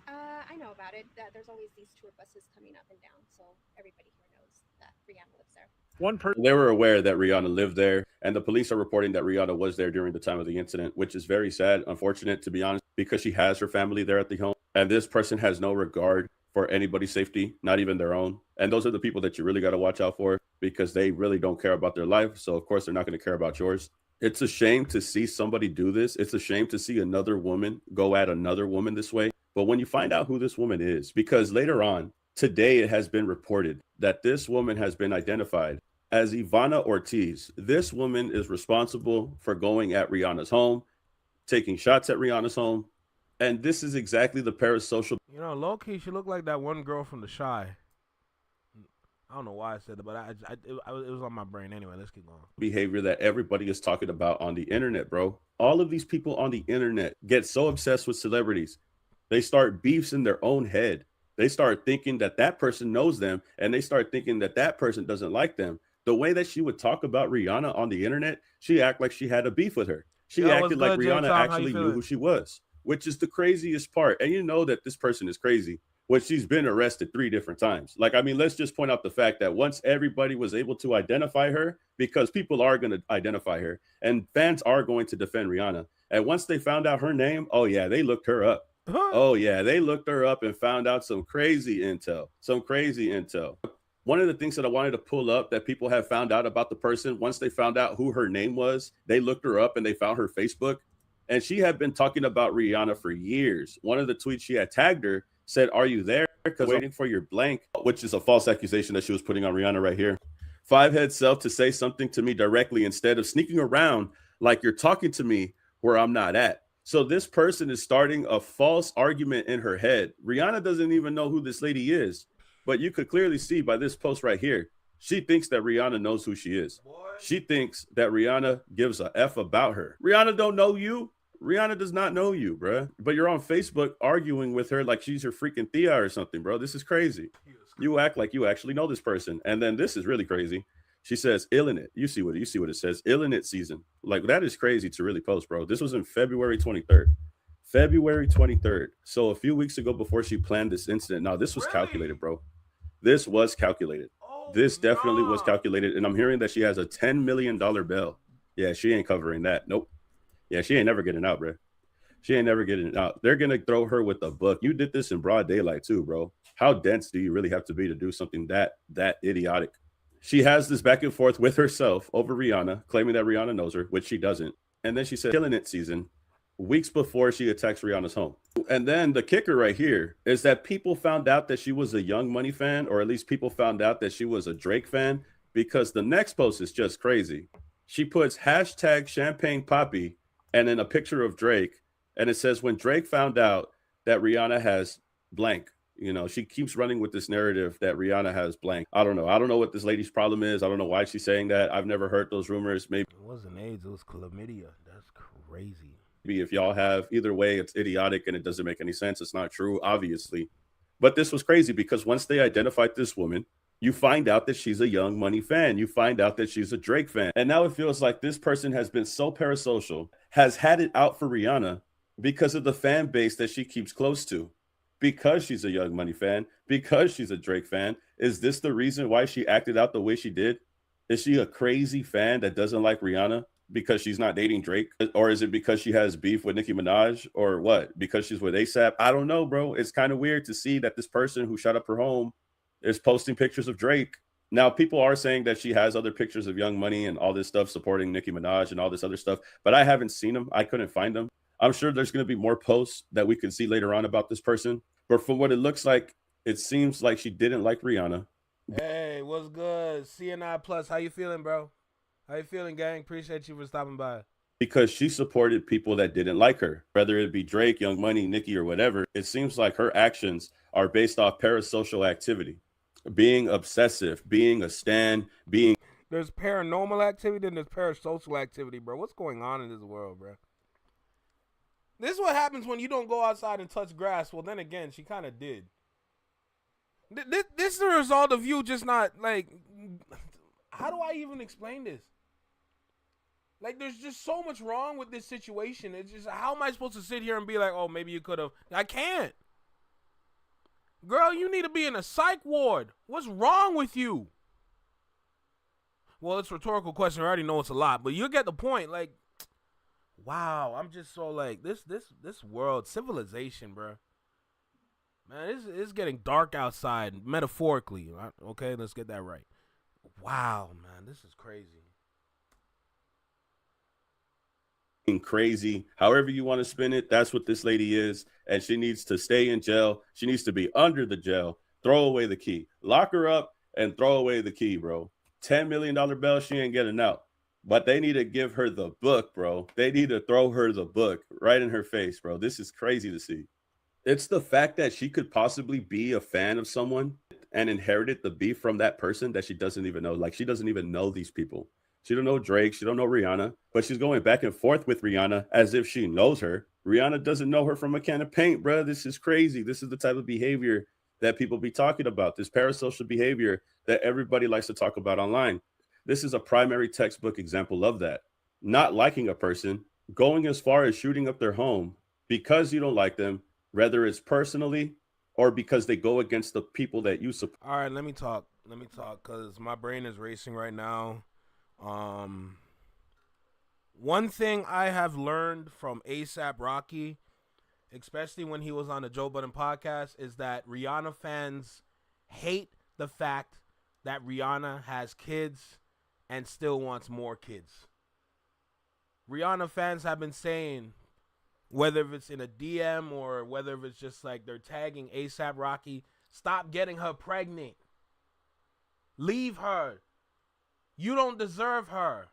Speaker 6: I know about it. That there's always these tour buses coming up and down, so everybody here knows that Rihanna lives there.
Speaker 4: One person.
Speaker 14: They were aware that Rihanna lived there, and the police are reporting that Rihanna was there during the time of the incident, which is very sad, unfortunate, to be honest, because she has her family there at the home, and this person has no regard for anybody's safety, not even their own. And those are the people that you really got to watch out for, because they really don't care about their life. So of course they're not going to care about yours. It's a shame to see somebody do this. It's a shame to see another woman go at another woman this way. But when you find out who this woman is, because later on today it has been reported that this woman has been identified as Ivana Ortiz. This woman is responsible for going at Rihanna's home, taking shots at Rihanna's home. And this is exactly the parasocial.
Speaker 2: Low-key, she looked like that one girl from The Shy. I don't know why I said it, but it was on my brain. Anyway, let's keep going.
Speaker 14: Behavior that everybody is talking about on the internet, bro. All of these people on the internet get so obsessed with celebrities. They start beefs in their own head. They start thinking that that person knows them, and they start thinking that that person doesn't like them. The way that she would talk about Rihanna on the internet, she acted like she had a beef with her. She acted like Rihanna actually knew who she was, which is the craziest part. And you know that this person is crazy. Well, she's been arrested 3 different times. Let's just point out the fact that once everybody was able to identify her, because people are going to identify her and fans are going to defend Rihanna. And once they found out her name, oh yeah, they looked her up. Oh yeah, they looked her up and found out some crazy intel. One of the things that I wanted to pull up that people have found out about the person, once they found out who her name was, they looked her up and they found her Facebook. And she had been talking about Rihanna for years. One of the tweets she had tagged her said, "Are you there? Because waiting for your blank," which is a false accusation that she was putting on Rihanna right here. Five-head self to say something to me directly instead of sneaking around like you're talking to me where I'm not at. So this person is starting a false argument in her head. Rihanna doesn't even know who this lady is, but you could clearly see by this post right here, she thinks that Rihanna knows who she is. She thinks that Rihanna gives a F about her. Rihanna don't know you. Rihanna does not know you, bro. But you're on Facebook arguing with her like she's your freaking Thea or something, bro. This is crazy. You act like you actually know this person. And then this is really crazy. She says, "Ill in it." You see what it says. "Ill in it season." Like, that is crazy to really post, bro. This was in February 23rd. February 23rd. So a few weeks ago before she planned this incident. Now, this was calculated, bro. This was calculated. This definitely was calculated. And I'm hearing that she has a $10 million bail. Yeah, she ain't covering that. Nope. Yeah, she ain't never getting out, bro. She ain't never getting out. They're going to throw her with a book. You did this in broad daylight too, bro. How dense do you really have to be to do something that idiotic? She has this back and forth with herself over Rihanna, claiming that Rihanna knows her, which she doesn't. And then she said, "Killing it season," weeks before she attacks Rihanna's home. And then the kicker right here is that people found out that she was a Young Money fan, or at least people found out that she was a Drake fan, because the next post is just crazy. She puts hashtag champagne poppy and then a picture of Drake. And it says, "When Drake found out that Rihanna has blank," she keeps running with this narrative that Rihanna has blank. I don't know what this lady's problem is. I don't know why she's saying that. I've never heard those rumors. Maybe
Speaker 2: it wasn't AIDS, it was chlamydia. That's crazy.
Speaker 14: If y'all have, either way, it's idiotic and it doesn't make any sense. It's not true, obviously. But this was crazy because once they identified this woman, you find out that she's a Young Money fan. You find out that she's a Drake fan. And now it feels like this person has been so parasocial, has had it out for Rihanna because of the fan base that she keeps close to. Because she's a Young Money fan, because she's a Drake fan. Is this the reason why she acted out the way she did? Is she a crazy fan that doesn't like Rihanna because she's not dating Drake? Or is it because she has beef with Nicki Minaj? Or what? Because she's with ASAP? I don't know, bro. It's kind of weird to see that this person who shut up her home is posting pictures of Drake. Now, people are saying that she has other pictures of Young Money and all this stuff supporting Nicki Minaj and all this other stuff, but I haven't seen them. I couldn't find them. I'm sure there's going to be more posts that we can see later on about this person. But from what it looks like, it seems like she didn't like Rihanna.
Speaker 2: Hey, what's good? CNI Plus, how you feeling, bro? How you feeling, gang? Appreciate you for stopping by.
Speaker 14: Because she supported people that didn't like her, whether it be Drake, Young Money, Nicki, or whatever. It seems like her actions are based off parasocial activity, being obsessive, being a stan, being.
Speaker 2: There's paranormal activity and there's parasocial activity, bro. What's going on in this world, bro? This is what happens when you don't go outside and touch grass. Well, then again, she kind of did. This is the result of you just not, like, how do I even explain this? Like, there's just so much wrong with this situation. It's just, how am I supposed to sit here and be like, oh, maybe you could have? I can't. Girl, you need to be in a psych ward. What's wrong with you? Well, it's a rhetorical question. I already know it's a lot, but you get the point. Like, wow, I'm just so like, this world, civilization, bro. Man, it's getting dark outside, metaphorically. Okay, let's get that right. Wow, man, this is crazy.
Speaker 14: Crazy, however you want to spin it, that's what this lady is, and she needs to stay in jail. She needs to be under the jail. Throw away the key. Lock her up and throw away the key, bro. $10 million bail, she ain't getting out. But they need to give her the book, bro. They need to throw her the book right in her face, bro. This is crazy to see. It's the fact that she could possibly be a fan of someone and inherited the beef from that person that she doesn't even know. Like, she doesn't even know these people. She don't know Drake. She don't know Rihanna, but she's going back and forth with Rihanna as if she knows her. Rihanna doesn't know her from a can of paint, bro. This is crazy. This is the type of behavior that people be talking about, this parasocial behavior that everybody likes to talk about online. This is a primary textbook example of that. Not liking a person, going as far as shooting up their home because you don't like them, whether it's personally or because they go against the people that you support.
Speaker 2: All right, let me talk because my brain is racing right now. One thing I have learned from A$AP Rocky, especially when he was on the Joe Budden podcast, is that Rihanna fans hate the fact that Rihanna has kids and still wants more kids. Rihanna fans have been saying, whether it's in a DM or whether it's just like they're tagging A$AP Rocky, stop getting her pregnant. Leave her. You don't deserve her.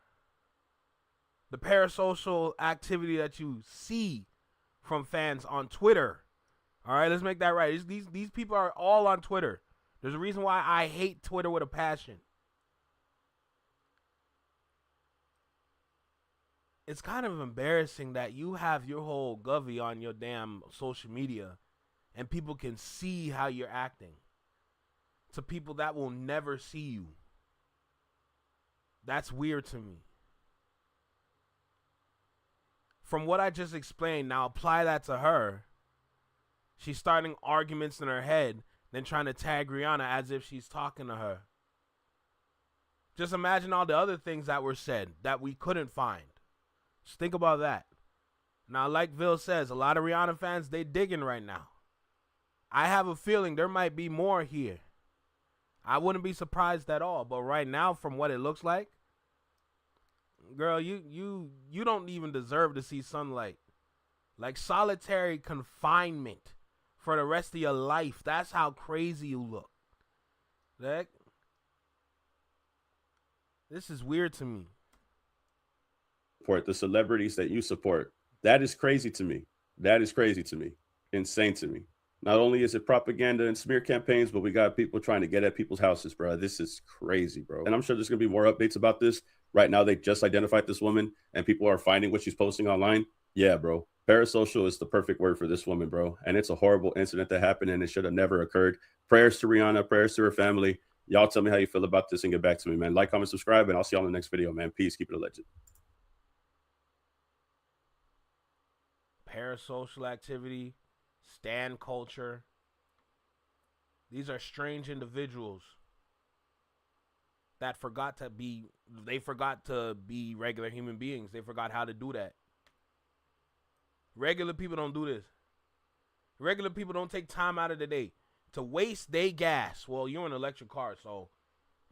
Speaker 2: The parasocial activity that you see from fans on Twitter. All right, let's make that right. These people are all on Twitter. There's a reason why I hate Twitter with a passion. It's kind of embarrassing that you have your whole govy on your damn social media and people can see how you're acting. To people that will never see you. That's weird to me. From what I just explained, now apply that to her. She's starting arguments in her head, then trying to tag Rihanna as if she's talking to her. Just imagine all the other things that were said that we couldn't find. Just think about that. Now, like Vil says, a lot of Rihanna fans, they digging right now. I have a feeling there might be more here. I wouldn't be surprised at all. But right now, from what it looks like, girl, you don't even deserve to see sunlight. Like solitary confinement for the rest of your life. That's how crazy you look. Like, this is weird to me.
Speaker 14: Support the celebrities that you support. That is crazy to me. That is crazy to me. Insane to me. Not only is it propaganda and smear campaigns, but we got people trying to get at people's houses, bro. This is crazy, bro. And I'm sure there's going to be more updates about this. Right now, they just identified this woman, and people are finding what she's posting online. Yeah, bro. Parasocial is the perfect word for this woman, bro. And it's a horrible incident that happened, and it should have never occurred. Prayers to Rihanna. Prayers to her family. Y'all tell me how you feel about this and get back to me, man. Like, comment, subscribe, and I'll see y'all in the next video, man. Peace. Keep it a legend.
Speaker 2: Parasocial activity. Stan culture. These are strange individuals that forgot to be regular human beings. They forgot how to do that. Regular people don't do this. Regular people don't take time out of the day to waste their gas. Well, you're in an electric car, so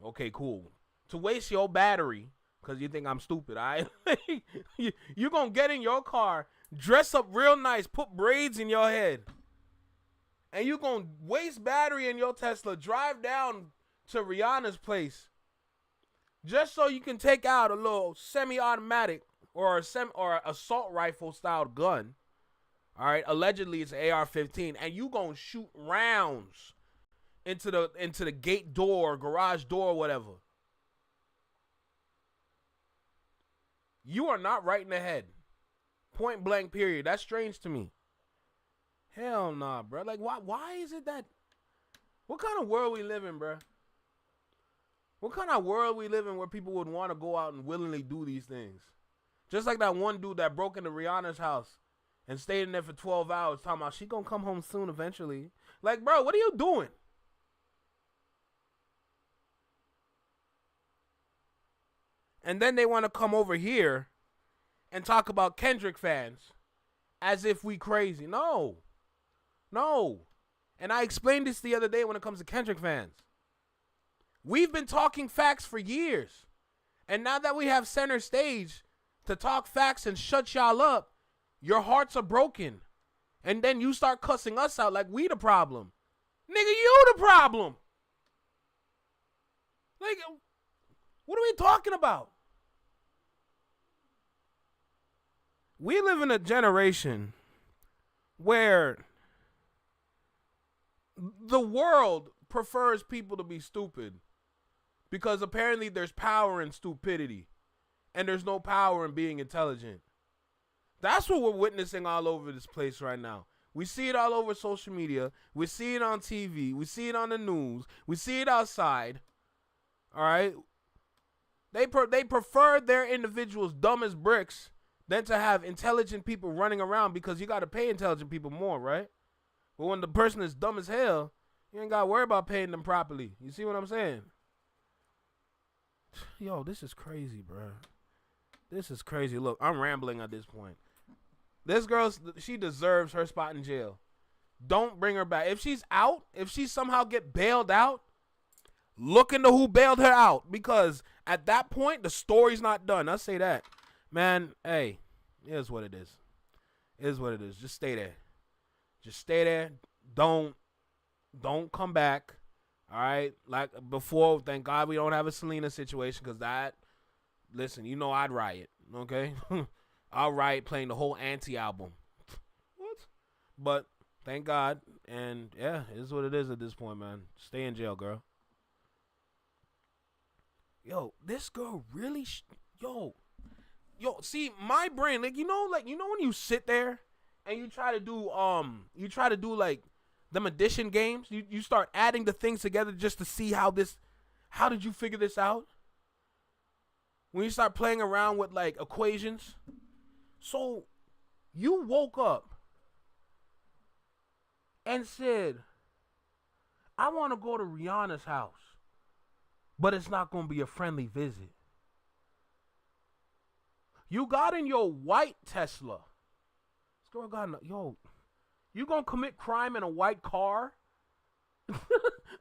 Speaker 2: okay, cool. To waste your battery, because you think I'm stupid, all right? You're going to get in your car, dress up real nice, put braids in your head, and you gonna waste battery in your Tesla, drive down to Rihanna's place, just so you can take out a little semi-automatic or or assault rifle style gun. All right, allegedly it's an AR-15, and you gonna shoot rounds into the gate door, garage door, whatever. You are not right in the head. Point blank, period. That's strange to me. Hell nah, bro. Like, why is it that? What kind of world we live in, bro? What kind of world we live in where people would want to go out and willingly do these things? Just like that one dude that broke into Rihanna's house and stayed in there for 12 hours talking about she gonna come home soon eventually. Like, bro, what are you doing? And then they want to come over here and talk about Kendrick fans as if we crazy. No. And I explained this the other day when it comes to Kendrick fans. We've been talking facts for years. And now that we have center stage to talk facts and shut y'all up, your hearts are broken. And then you start cussing us out like we the problem. Nigga, you the problem. Like, what are we talking about? We live in a generation where the world prefers people to be stupid because apparently there's power in stupidity and there's no power in being intelligent. That's what we're witnessing all over this place right now. We see it all over social media. We see it on TV. We see it on the news. We see it outside. All right? They prefer their individuals dumb as bricks than to have intelligent people running around because you got to pay intelligent people more, right? But when the person is dumb as hell, you ain't got to worry about paying them properly. You see what I'm saying? Yo, this is crazy, bro. This is crazy. Look, I'm rambling at this point. This girl, she deserves her spot in jail. Don't bring her back. If she's out, if she somehow get bailed out, look into who bailed her out. Because at that point, the story's not done. I'll say that. Man, hey, here's what it is. Here's what it is. Just stay there. Just stay there. Don't come back. All right? Like before, thank God we don't have a Selena situation because that, listen, you know I'd riot, okay? I'll riot playing the whole Anti album. What? But thank God. And yeah, it is what it is at this point, man. Stay in jail, girl. Yo, this girl really, Yo, see, my brain, like, you know when you sit there and you try to do like them addition games, you start adding the things together just to see how did you figure this out? When you start playing around with like equations. So you woke up and said, I want to go to Rihanna's house, but it's not going to be a friendly visit. You got in your white Tesla. This girl got in you gonna commit crime in a white car?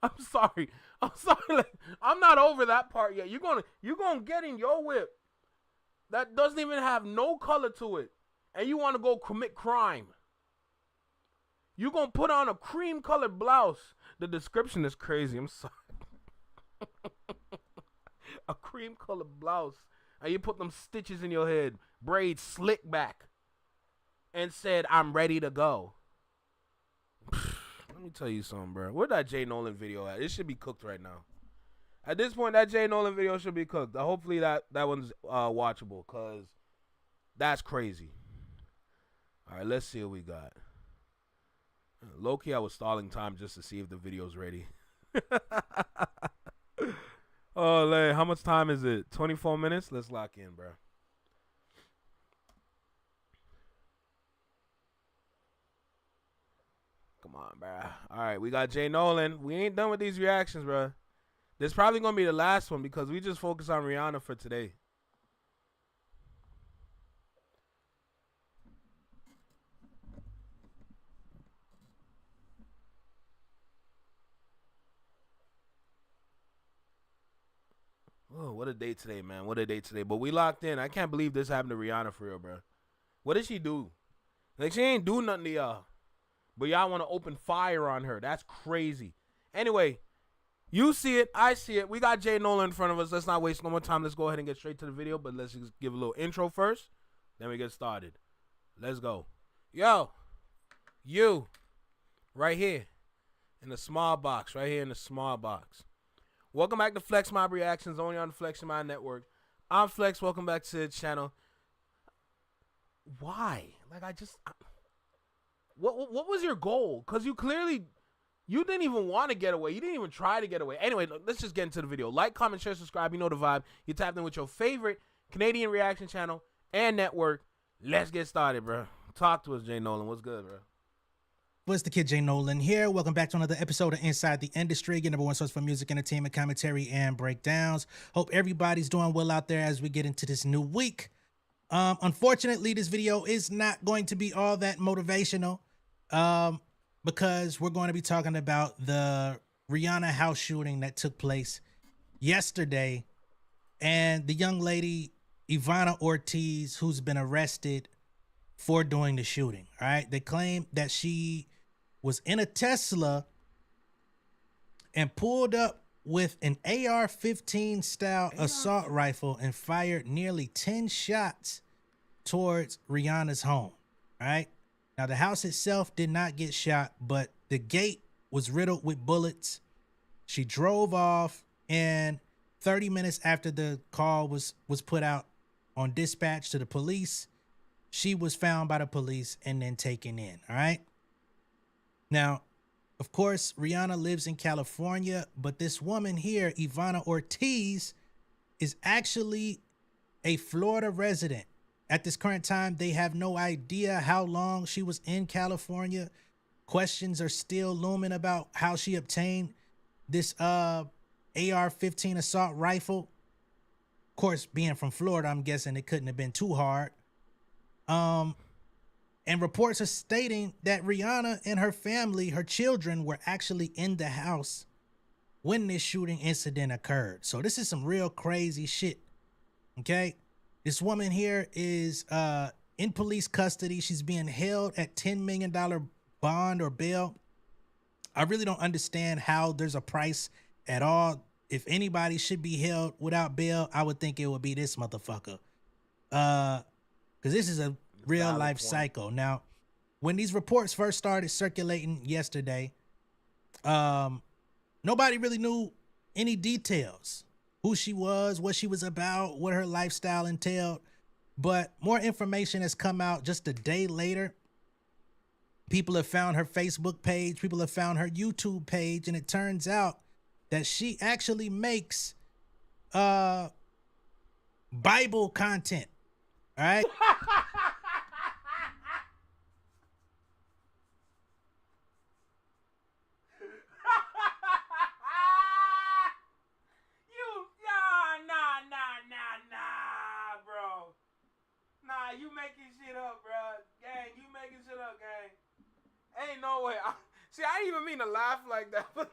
Speaker 2: I'm sorry. Like, I'm not over that part yet. You're gonna get in your whip that doesn't even have no color to it, and you want to go commit crime. You're gonna put on a cream colored blouse. The description is crazy. I'm sorry. A cream colored blouse. And you put them stitches in your head, braids slick back, and said, I'm ready to go. Let me tell you something, bro. Where's that Jay Nolan video at? It should be cooked right now. At this point, that Jay Nolan video should be cooked. Hopefully that one's watchable, because that's crazy. All right, let's see what we got. Low-key, I was stalling time just to see if the video's ready. Oh, how much time is it? 24 minutes? Let's lock in, bro. Come on, bro. All right, we got Jay Nolan. We ain't done with these reactions, bro. This probably going to be the last one because we just focus on Rihanna for today. Oh, what a day today, man. What a day today. But we locked in. I can't believe this happened to Rihanna for real, bro. What did she do? Like, she ain't do nothing to y'all. But y'all want to open fire on her. That's crazy. Anyway, you see it. I see it. We got Jay Nolan in front of us. Let's not waste no more time. Let's go ahead and get straight to the video. But let's just give a little intro first. Then we get started. Let's go. Yo. You. Right here. In the small box. Right here in the small box. Welcome back to Flex Mob Reactions. Only on the Flex Mob Network. I'm Flex. Welcome back to the channel. Why? Like, what was your goal? Because you didn't even want to get away. You didn't even try to get away. Anyway, let's just get into the video. Like, comment, share, subscribe. You know the vibe. You tapped in with your favorite Canadian reaction channel and network. Let's get started, bro. Talk to us, Jay Nolan. What's good, bro?
Speaker 15: What's the kid, Jay Nolan here. Welcome back to another episode of Inside the Industry, your number one source for music, entertainment, commentary, and breakdowns. Hope everybody's doing well out there as we get into this new week. Unfortunately, this video is not going to be all that motivational because we're going to be talking about the Rihanna house shooting that took place yesterday and the young lady, Ivana Ortiz, who's been arrested for doing the shooting. All right. They claim that she was in a Tesla and pulled up with an AR-15 style assault rifle and fired nearly 10 shots towards Rihanna's home. All right. Now, the house itself did not get shot, but the gate was riddled with bullets. She drove off, and 30 minutes after the call was put out on dispatch to the police, she was found by the police and then taken in. All right. Now, of course, Rihanna lives in California, but this woman here, Ivana Ortiz, is actually a Florida resident. At this current time, they have no idea how long she was in California. Questions are still looming about how she obtained this AR-15 assault rifle. Of course, being from Florida, I'm guessing it couldn't have been too hard. And reports are stating that Rihanna and her family, her children, were actually in the house when this shooting incident occurred. So this is some real crazy shit. Okay. This woman here is in police custody. She's being held at $10 million bond or bail. I really don't understand how there's a price at all. If anybody should be held without bail, I would think it would be this motherfucker. Because this is a real life psycho. Now, when these reports first started circulating yesterday, nobody really knew any details. Who she was, what she was about, what her lifestyle entailed. But more information has come out just a day later. People have found her Facebook page. People have found her YouTube page. And it turns out that she actually makes Bible content. All right.
Speaker 2: You making shit up, bro. Gang, you making shit up, gang. Ain't no way. See, I didn't even mean to laugh like that. But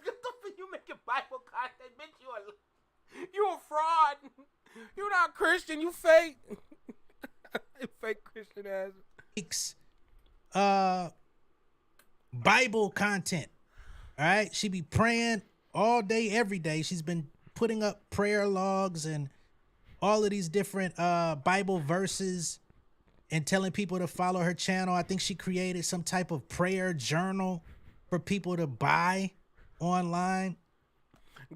Speaker 2: you making Bible content, bitch. You a fraud. You not Christian. You fake. Fake Christian ass.
Speaker 15: Bible content. All right. She be praying all day, every day. She's been putting up prayer logs and all of these different Bible verses and telling people to follow her channel. I think she created some type of prayer journal for people to buy online.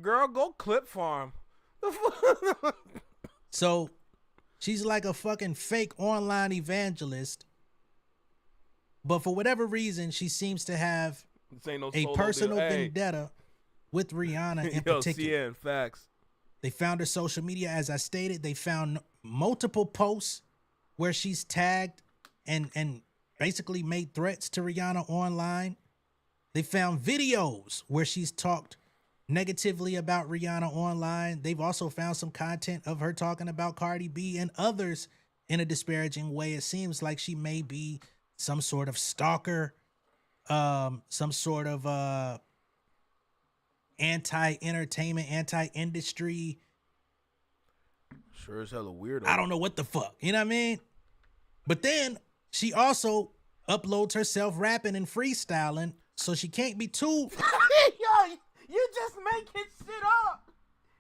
Speaker 2: Girl, go clip farm.
Speaker 15: So she's like a fucking fake online evangelist. But for whatever reason, she seems to have a personal vendetta with Rihanna in particular.
Speaker 2: CN, facts.
Speaker 15: They found her social media, as I stated. They found multiple posts where she's tagged and basically made threats to Rihanna online. They found videos where she's talked negatively about Rihanna online. They've also found some content of her talking about Cardi B and others in a disparaging way. It seems like she may be some sort of stalker, some sort of anti-entertainment, anti-industry.
Speaker 2: Sure as hell a weirdo.
Speaker 15: I don't know what the fuck. You know what I mean? But then she also uploads herself rapping and freestyling, so she can't be too.
Speaker 2: Yo, you just making shit up.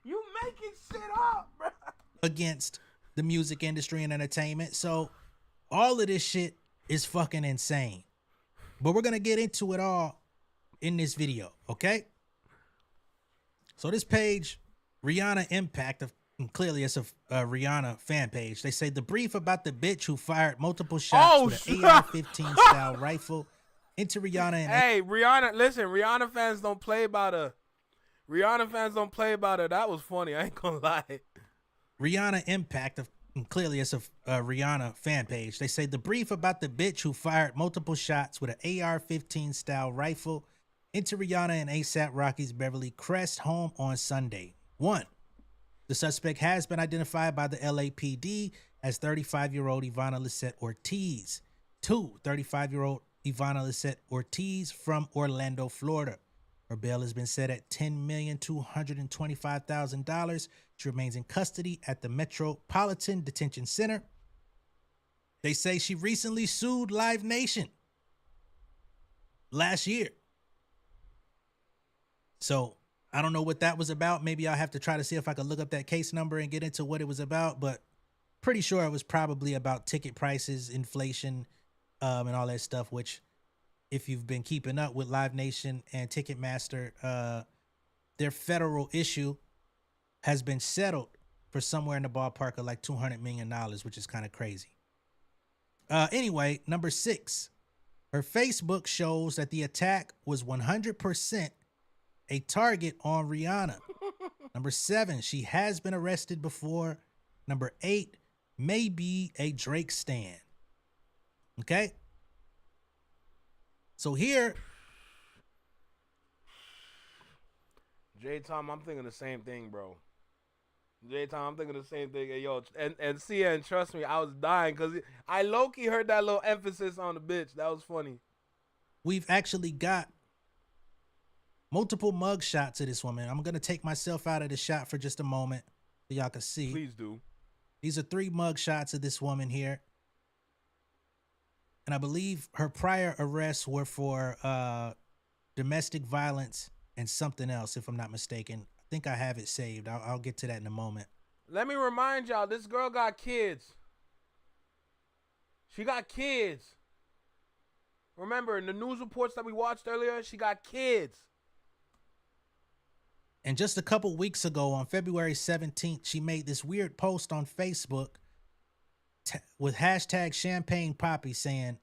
Speaker 2: You making shit up, bro.
Speaker 15: Against the music industry and entertainment. So all of this shit is fucking insane. But we're gonna get into it all in this video, okay? So this page, Rihanna Impact, clearly it's a Rihanna fan page. They say the brief about the bitch who fired multiple shots with an AR-15 style rifle into Rihanna. And
Speaker 2: hey, Rihanna, listen, Rihanna fans don't play about her. Rihanna fans don't play about her. That was funny. I ain't gonna lie.
Speaker 15: Rihanna Impact, clearly it's a Rihanna fan page. They say the brief about the bitch who fired multiple shots with an AR-15 style rifle into Rihanna and A$AP Rocky's Beverly Crest home on Sunday. 1. The suspect has been identified by the LAPD as 35-year-old Ivana Lisette Ortiz. 2. 35-year-old Ivana Lisette Ortiz from Orlando, Florida. Her bail has been set at $10,225,000. She remains in custody at the Metropolitan Detention Center. They say she recently sued Live Nation last year. So I don't know what that was about. Maybe I'll have to try to see if I can look up that case number and get into what it was about, but pretty sure it was probably about ticket prices, inflation, and all that stuff, which if you've been keeping up with Live Nation and Ticketmaster, their federal issue has been settled for somewhere in the ballpark of like $200 million, which is kind of crazy. Anyway, number 6, her Facebook shows that the attack was 100% a target on Rihanna. Number 7, she has been arrested before. Number 8, may be a Drake stan. Okay? So here,
Speaker 2: J-Tom, I'm thinking the same thing, bro. J-Tom, I'm thinking the same thing. Hey, yo, and Sia, and trust me, I was dying because I low-key heard that little emphasis on the bitch. That was funny.
Speaker 15: We've actually got multiple mug shots of this woman. I'm going to take myself out of the shot for just a moment so y'all can see.
Speaker 2: Please do.
Speaker 15: These are 3 mug shots of this woman here. And I believe her prior arrests were for domestic violence and something else, if I'm not mistaken. I think I have it saved. I'll get to that in a moment.
Speaker 2: Let me remind y'all, this girl got kids. She got kids. Remember, in the news reports that we watched earlier, she got kids.
Speaker 15: And just a couple weeks ago, on February 17th, she made this weird post on Facebook with hashtag Champagne Poppy saying,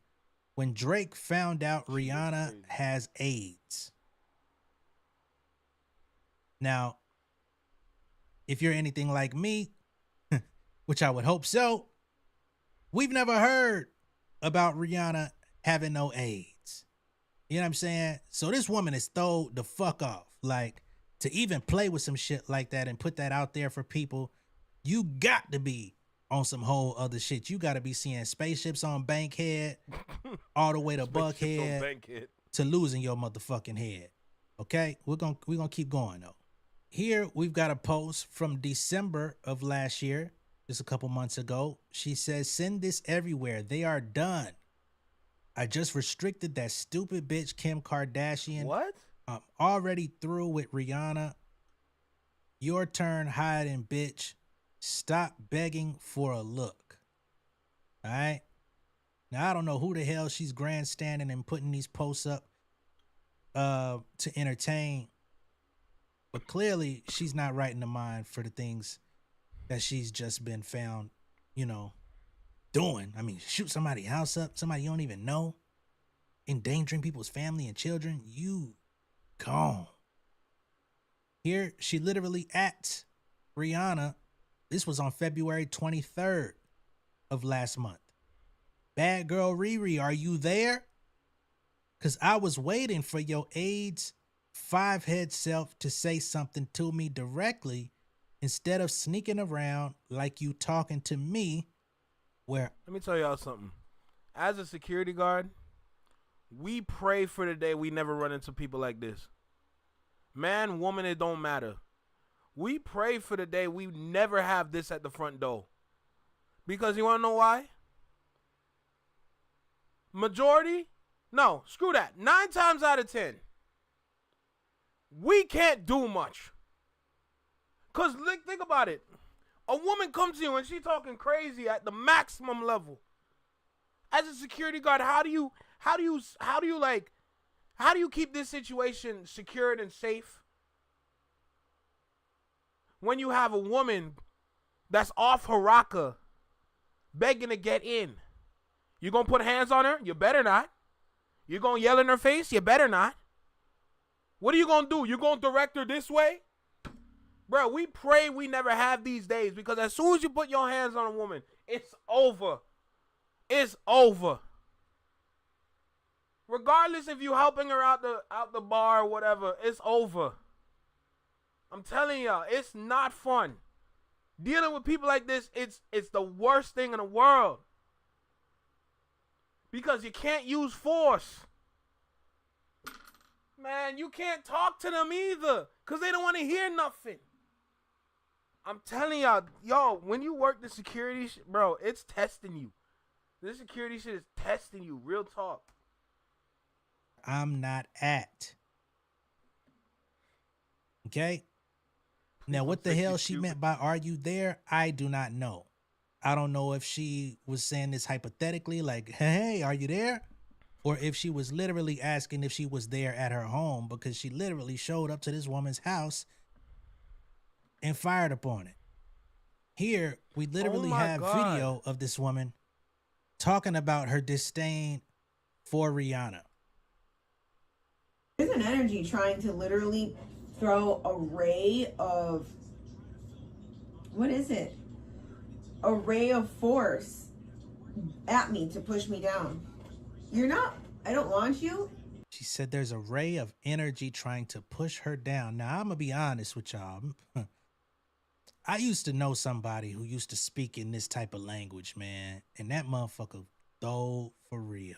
Speaker 15: when Drake found out Rihanna has AIDS. Now, if you're anything like me, which I would hope so, we've never heard about Rihanna having no AIDS. You know what I'm saying? So this woman is throwed the fuck off. Like, to even play with some shit like that and put that out there for people, you got to be on some whole other shit. You got to be seeing spaceships on Bankhead all the way to Buckhead to losing your motherfucking head. Okay? We're gonna keep going though. Here we've got a post from December of last year, just a couple months ago. She says, send this everywhere. They are done. I just restricted that stupid bitch Kim Kardashian.
Speaker 2: What?
Speaker 15: I'm already through with Rihanna. Your turn, hiding bitch. Stop begging for a look. All right? Now, I don't know who the hell she's grandstanding and putting these posts up to entertain. But clearly, she's not right in the mind for the things that she's just been found, you know, doing. I mean, shoot somebody's house up, somebody you don't even know, endangering people's family and children. You gone. Here, she literally at Rihanna. This was on February 23rd of last month. Bad girl Riri, are you there? Because I was waiting for your AIDS 5-head self to say something to me directly instead of sneaking around like you talking to me. Where
Speaker 2: let me tell y'all something. As a security guard, we pray for the day we never run into people like this. Man, woman, it don't matter. We pray for the day we never have this at the front door. Because you want to know why? majority, no, screw that. 9 times out of 10, we can't do much. Because think about it. A woman comes to you and she's talking crazy at the maximum level. As a security guard, how do you keep this situation secured and safe when you have a woman that's off her rocker begging to get in? You gonna put hands on her? You better not. You gonna yell in her face? You better not. What are you gonna do? You gonna direct her this way? Bro, we pray we never have these days, because as soon as you put your hands on a woman, it's over. It's over. Regardless if you helping her out the bar or whatever, it's over. I'm telling y'all, it's not fun. Dealing with people like this, it's the worst thing in the world. Because you can't use force. Man, you can't talk to them either, because they don't want to hear nothing. I'm telling y'all, yo, when you work the security shit, bro, it's testing you. This security shit is testing you, real talk.
Speaker 15: I'm not at. Okay? Now, what the hell she meant by "are you there"? I do not know. I don't know if she was saying this hypothetically, like, hey, are you there? Or if she was literally asking if she was there at her home, because she literally showed up to this woman's house and fired upon it. Here, we literally have video of this woman talking about her disdain for Rihanna.
Speaker 16: There's an energy trying to literally throw a ray of, what is it? A ray of force at me to push me down. You're not, I don't want you.
Speaker 15: She said there's a ray of energy trying to push her down. Now, I'm going to be honest with y'all. I used to know somebody who used to speak in this type of language, man. And that motherfucker, though, for real.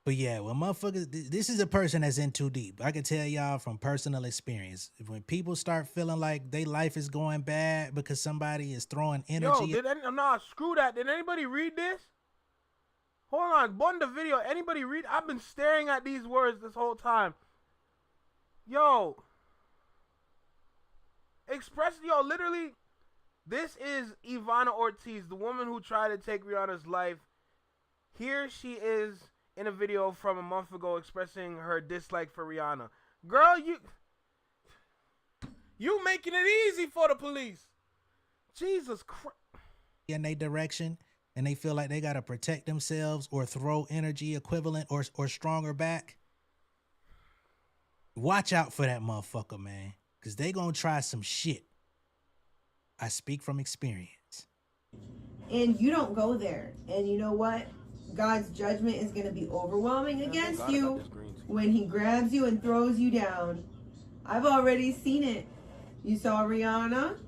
Speaker 15: But yeah, well, motherfuckers, this is a person that's in too deep. I can tell y'all from personal experience, when people start feeling like their life is going bad because somebody is throwing energy.
Speaker 2: Yo, nah, screw that. Did anybody read this? Hold on, bun the video. Anybody read? I've been staring at these words this whole time. Yo, literally, this is Ivana Ortiz, the woman who tried to take Rihanna's life. Here she is in a video from a month ago expressing her dislike for Rihanna. Girl, you making it easy for the police. Jesus Christ.
Speaker 15: In their direction, and they feel like they got to protect themselves or throw energy equivalent or stronger back. Watch out for that motherfucker, man, because they gonna try some shit. I speak from experience.
Speaker 16: And you don't go there. And you know what? God's judgment is going to be overwhelming against you when he grabs you and throws you down. I've already seen it. You saw Rihanna.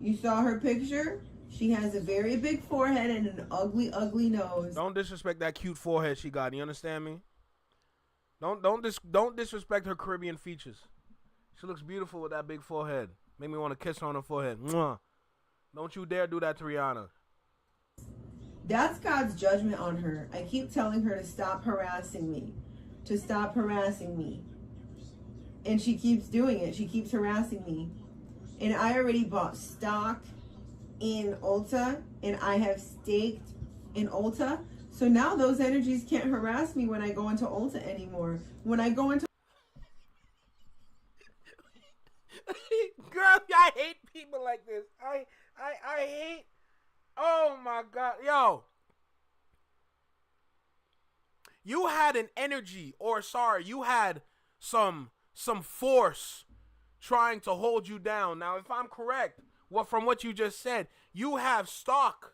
Speaker 16: You saw her picture. She has a very big forehead and an ugly, ugly nose.
Speaker 2: Don't disrespect that cute forehead she got. You understand me? Don't disrespect her Caribbean features. She looks beautiful with that big forehead. Make me want to kiss her on her forehead. Mwah. Don't you dare do that to Rihanna.
Speaker 16: That's God's judgment on her. I keep telling her to stop harassing me. To stop harassing me. And she keeps doing it. She keeps harassing me. And I already bought stock in Ulta. And I have staked in Ulta. So now those energies can't harass me when I go into Ulta anymore. When I go into...
Speaker 2: Girl, I hate people like this. I hate... Oh my God. Yo. You had an energy, you had some force trying to hold you down. Now, if I'm correct, from what you just said, you have stock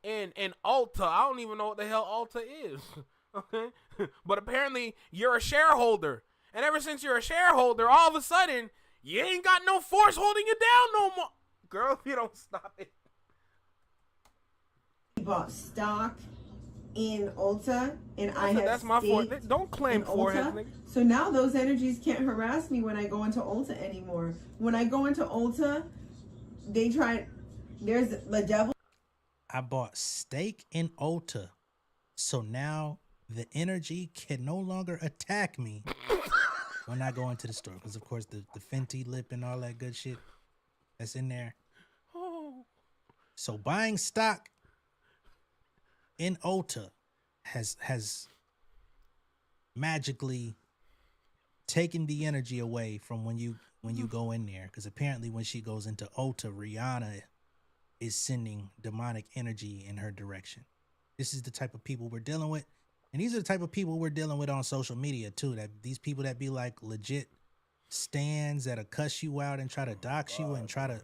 Speaker 2: in Ulta. I don't even know what the hell Ulta is. Okay? But apparently you're a shareholder. And ever since you're a shareholder, all of a sudden, you ain't got no force holding you down no more. Girl, if you don't stop it.
Speaker 16: Bought stock in Ulta, and I have
Speaker 2: that's my forehead. Don't claim forehead, nigga.
Speaker 16: So now those energies can't harass me when I go into Ulta anymore. When I go into Ulta, they try. There's the devil.
Speaker 15: I bought steak in Ulta, so now the energy can no longer attack me when I go into the store. Because, of course, the Fenty lip and all that good shit that's in there. So buying stock in Ulta has magically taken the energy away from when you go in there. Because apparently when she goes into Ulta, Rihanna is sending demonic energy in her direction. This is the type of people we're dealing with. And these are the type of people we're dealing with on social media too. That these people that be like legit stands that'll cuss you out and try to dox you and try to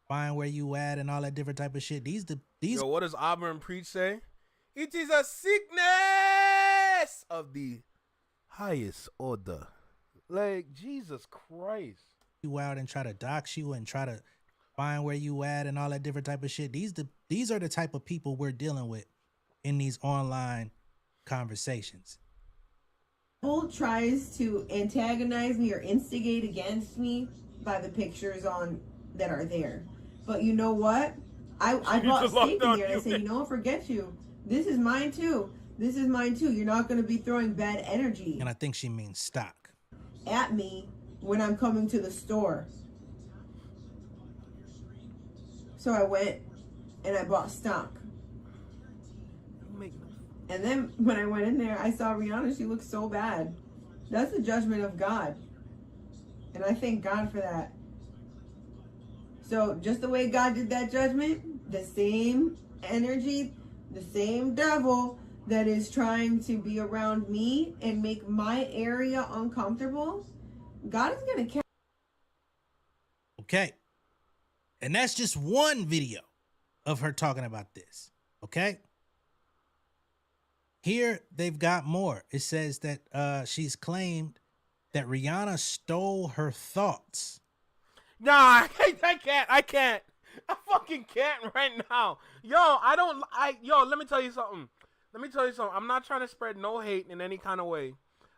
Speaker 15: find where you at and all that different type of shit. These.
Speaker 2: Yo, what does Auburn Preach say? It is a sickness of the highest order. Like, Jesus Christ.
Speaker 15: You out and try to dox you and try to find where you at and all that different type of shit. These are the type of people we're dealing with in these online conversations.
Speaker 16: Devil tries to antagonize me or instigate against me by the pictures that are there. But you know what? I bought steak in there and I said, you know what, forget you. This is mine too. This is mine too. You're not going to be throwing bad energy.
Speaker 15: And I think she means stock.
Speaker 16: At me when I'm coming to the store. So I went and I bought stock. And then when I went in there, I saw Rihanna. She looked so bad. That's the judgment of God. And I thank God for that. So just the way God did that judgment, the same energy, the same devil that is trying to be around me and make my area uncomfortable, God is going to catch.
Speaker 15: Okay. And that's just one video of her talking about this. Okay. Here they've got more. It says that she's claimed that Rihanna stole her thoughts.
Speaker 2: Nah, I can't. I fucking can't right now. Yo, let me tell you something. I'm not trying to spread no hate in any kind of way.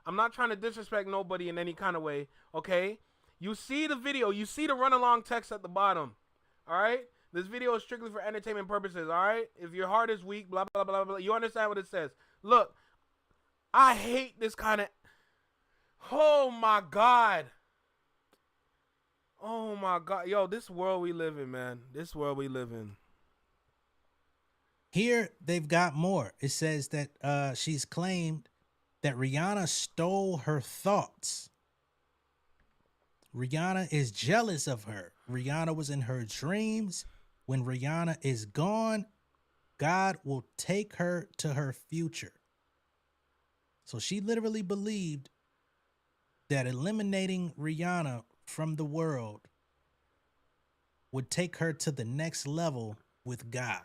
Speaker 2: I'm not trying to disrespect nobody in any kind of way, okay? You see the video. You see the run-along text at the bottom, all right? This video is strictly for entertainment purposes, all right? If your heart is weak, blah, blah, blah, blah, you understand what it says. Look, I hate this kind of... Oh, my God. Oh, my God. Yo, this world we live in, man. This world we live in.
Speaker 15: Here they've got more. It says that she's claimed that Rihanna stole her thoughts. Rihanna is jealous of her. Rihanna was in her dreams. When Rihanna is gone, God will take her to her future. So she literally believed that eliminating Rihanna from the world would take her to the next level with God.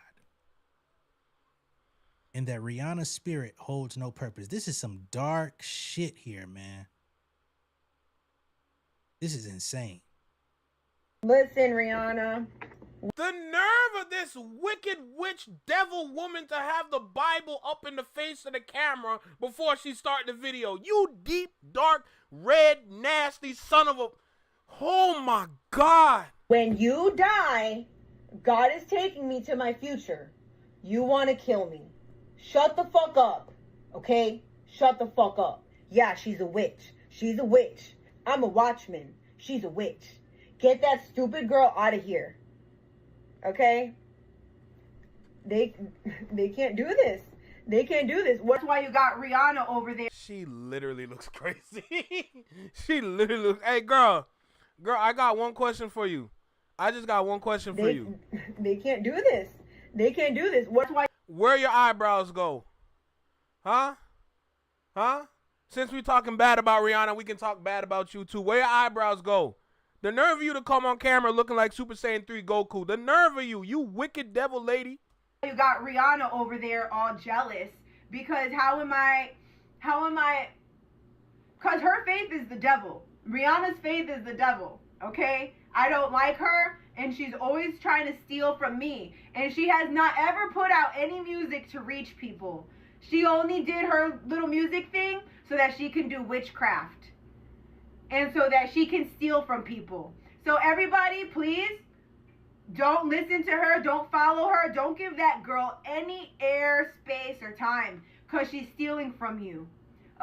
Speaker 15: And that Rihanna's spirit holds no purpose. This is some dark shit here, man. This is insane.
Speaker 16: Listen, Rihanna.
Speaker 2: The nerve of this wicked witch devil woman to have the Bible up in the face of the camera before she started the video. You deep, dark, red, nasty son of a... Oh, my God.
Speaker 16: When you die, God is taking me to my future. You want to kill me. Shut the fuck up, okay? Shut the fuck up. Yeah, she's a witch. She's a witch. I'm a watchman. She's a witch. Get that stupid girl out of here. Okay? They can't do this. They can't do this. That's why you got Rihanna over there.
Speaker 2: She literally looks crazy. She literally looks... Hey, girl, I got one question for you. I just got one question for you.
Speaker 16: They can't do this. They can't do this. That's why...
Speaker 2: Where your eyebrows go? Huh? Since we talking bad about Rihanna, we can talk bad about you too. Where your eyebrows go? The nerve of you to come on camera looking like Super Saiyan 3 Goku. The nerve of you wicked devil lady.
Speaker 16: You got Rihanna over there all jealous because how am I? Because her faith is the devil. Rihanna's faith is the devil, okay? I don't like her, and she's always trying to steal from me. And she has not ever put out any music to reach people. She only did her little music thing so that she can do witchcraft. And so that she can steal from people. So everybody, please, Don't listen to her. Don't follow her. Don't give that girl any air, space, or time, because she's stealing from you.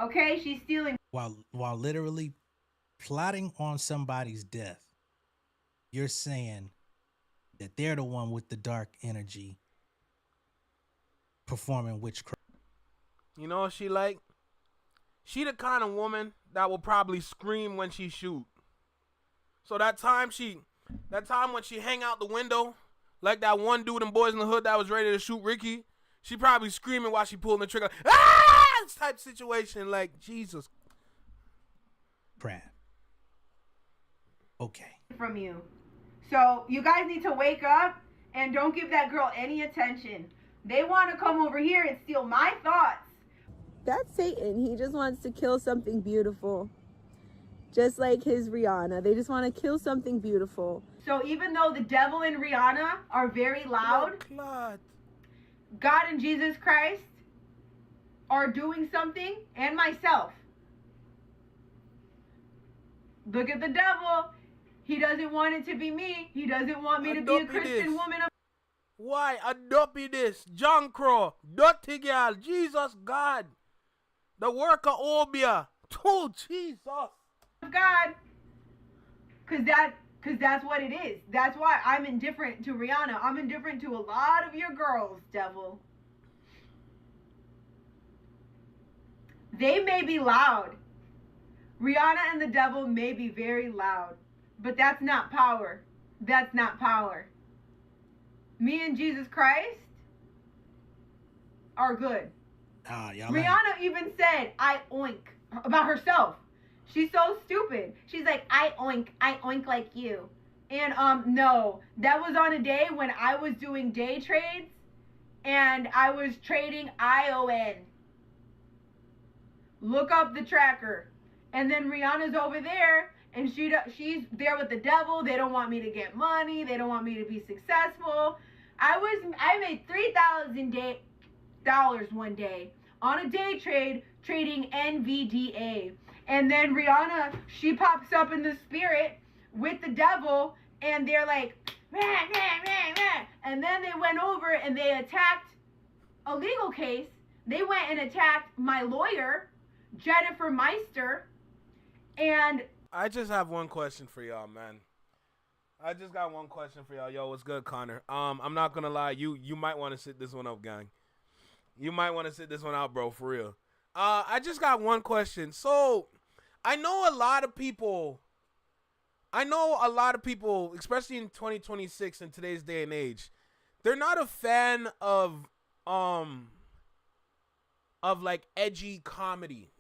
Speaker 16: Okay? She's stealing.
Speaker 15: While literally plotting on somebody's death, you're saying that they're the one with the dark energy performing witchcraft.
Speaker 2: You know what she like? She the kind of woman that will probably scream when she shoot. So that time when she hang out the window, like that one dude in Boys in the Hood that was ready to shoot Ricky, she probably screaming while she pulling the trigger. Ah! Type situation, like, Jesus.
Speaker 15: Brad. Okay.
Speaker 16: From you. So you guys need to wake up and don't give that girl any attention. They want to come over here and steal my thoughts.
Speaker 17: That's Satan. He just wants to kill something beautiful. Just like his Rihanna. They just want to kill something beautiful.
Speaker 16: So even though the devil and Rihanna are very loud, God and Jesus Christ are doing something, and myself. Look at the devil. He doesn't want it to be me. He doesn't want me to be a Christian woman.
Speaker 2: Why? Adopt this. John Crow. Dirty girl. Jesus God. The worker Obia. Oh, Jesus.
Speaker 16: God. Because that's what it is. That's why I'm indifferent to Rihanna. I'm indifferent to a lot of your girls, devil. They may be loud. Rihanna and the devil may be very loud. But that's not power. That's not power. Me and Jesus Christ are good. Rihanna even said, I oink, about herself. She's so stupid. She's like, I oink like you. And no, that was on a day when I was doing day trades and I was trading ION. Look up the tracker. And then Rihanna's over there and she's there with the devil. They don't want me to get money. They don't want me to be successful. I made $3,000 one day on a day trade trading NVDA. And then Rihanna, she pops up in the spirit with the devil and they're like, meh, meh, meh, meh. And then they went over and they attacked a legal case. They went and attacked my lawyer, Jennifer Meister. And
Speaker 2: I just have one question for y'all, man. I just got one question for y'all. Yo, what's good, Connor? I'm not gonna lie, you might want to sit this one up, gang. You might want to sit this one out, bro, for real. I just got one question. So, I know a lot of people, especially in 2026 in today's day and age, they're not a fan of like edgy comedy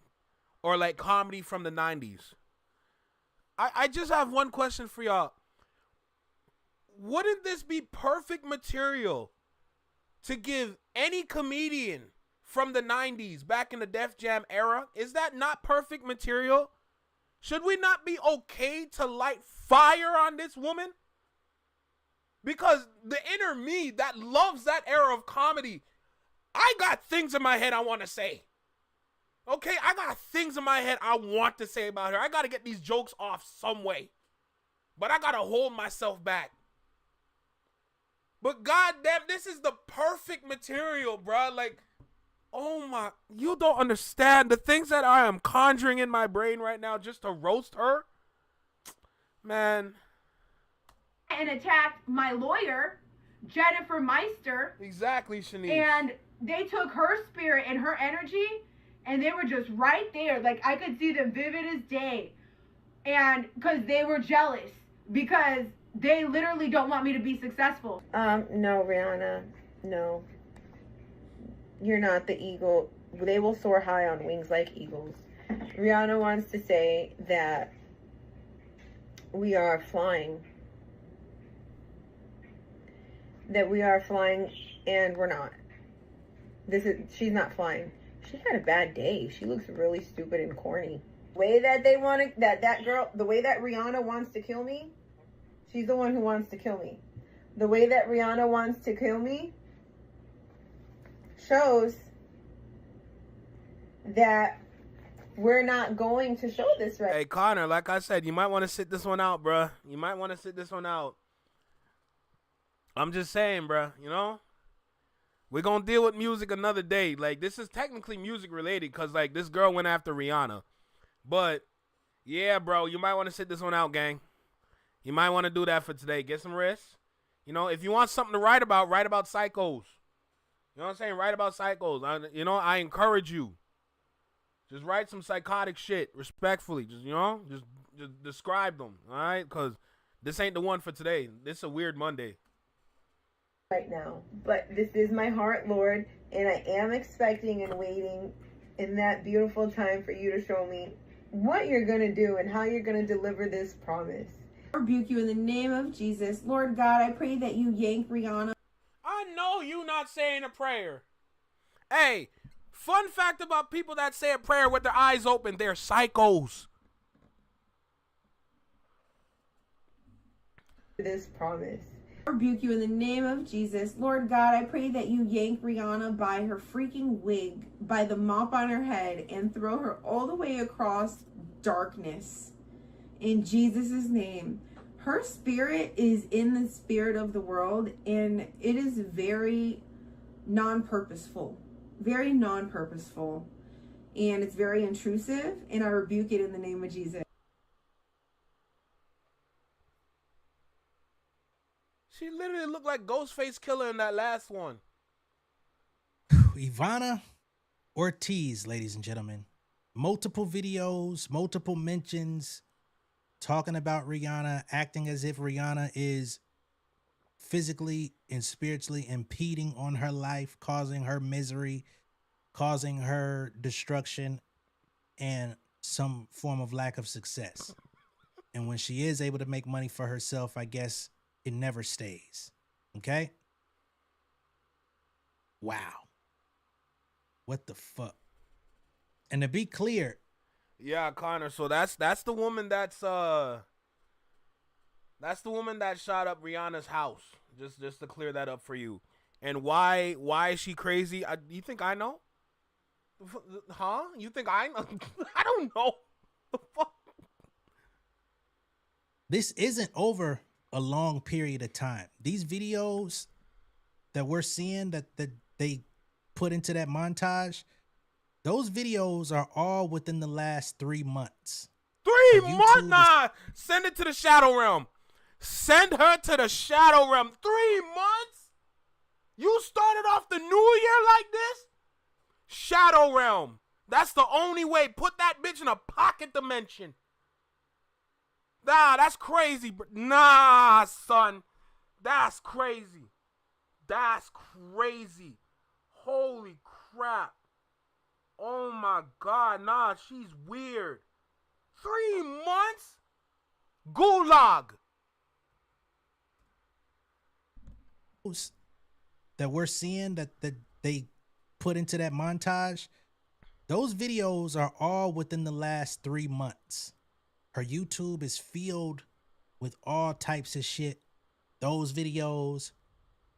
Speaker 2: or like comedy from the 90s. I just have one question for y'all. Wouldn't this be perfect material to give any comedian from the 90s back in the Def Jam era? Is that not perfect material? Should we not be okay to light fire on this woman? Because the inner me that loves that era of comedy, I got things in my head I want to say. Okay, I got things in my head I want to say about her. I got to get these jokes off some way. But I got to hold myself back. But goddamn, this is the perfect material, bro. Like, oh my, you don't understand the things that I am conjuring in my brain right now just to roast her. Man.
Speaker 16: And attacked my lawyer, Jennifer Meister.
Speaker 2: Exactly, Shanice.
Speaker 16: And they took her spirit and her energy, and they were just right there. Like, I could see them vivid as day. And because they were jealous, because they literally don't want me to be successful.
Speaker 17: No, Rihanna, no. You're not the eagle. They will soar high on wings like eagles. Rihanna wants to say that we are flying. That we are flying, and we're not. She's not flying. She had a bad day. She looks really stupid and corny. The way that they want to, that girl, the way that Rihanna wants to kill me, she's the one who wants to kill me. The way that Rihanna wants to kill me shows that we're not going to show this right.
Speaker 2: Hey, Connor, like I said, you might want to sit this one out, bruh. You might want to sit this one out. I'm just saying, bruh, you know? We're going to deal with music another day. Like, this is technically music related because, like, this girl went after Rihanna. But, yeah, bro, you might want to sit this one out, gang. You might want to do that for today. Get some rest. You know, if you want something to write about psychos. You know what I'm saying? Write about psychos. I encourage you. Just write some psychotic shit respectfully. Just, just describe them, all right? Because this ain't the one for today. This is a weird Monday.
Speaker 17: Right now, but this is my heart, Lord, and I am expecting and waiting in that beautiful time for you to show me what you're going to do and how you're going to deliver this promise.
Speaker 16: I rebuke you in the name of Jesus. Lord God, I pray that you yank Rihanna.
Speaker 2: I know you not saying a prayer. Hey, fun fact about people that say a prayer with their eyes open, they're psychos.
Speaker 17: This promise.
Speaker 16: I rebuke you in the name of Jesus. Lord God, I pray that you yank Rihanna by her freaking wig, by the mop on her head, and throw her all the way across darkness. In Jesus' name. Her spirit is in the spirit of the world, and it is very non-purposeful. Very non-purposeful. And it's very intrusive, and I rebuke it in the name of Jesus.
Speaker 2: She literally looked like Ghostface Killer in that last one.
Speaker 15: Ivana Ortiz, ladies and gentlemen. Multiple videos, multiple mentions, talking about Rihanna, acting as if Rihanna is physically and spiritually impeding on her life, causing her misery, causing her destruction, and some form of lack of success. And when she is able to make money for herself, I guess it never stays. Okay? Wow. What the fuck? And to be clear.
Speaker 2: Yeah, Connor, so that's the woman that's the woman that shot up Rihanna's house. Just to clear that up for you. And why is she crazy? You think I know? Huh? You think I know? I don't know. The fuck?
Speaker 15: This isn't over a long period of time. These videos that we're seeing that they put into that montage, those videos are all within the last 3 months.
Speaker 2: 3 months? Nah, send it to the Shadow Realm. Send her to the Shadow Realm. 3 months? You started off the new year like this? Shadow Realm. That's the only way. Put that bitch in a pocket dimension. Nah, that's crazy. Nah, son. That's crazy. That's crazy. Holy crap. Oh my God. Nah, she's weird. 3 months? Gulag.
Speaker 15: That we're seeing that they put into that montage, those videos are all within the last 3 months. Her YouTube is filled with all types of shit. Those videos,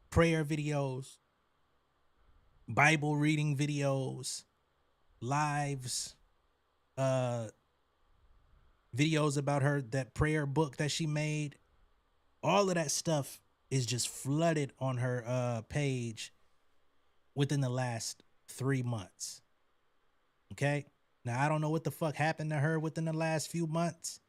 Speaker 15: prayer videos, Bible reading videos, lives, videos about her, that prayer book that she made. All of that stuff is just flooded on her page within the last 3 months. Okay? Now, I don't know what the fuck happened to her within the last few months,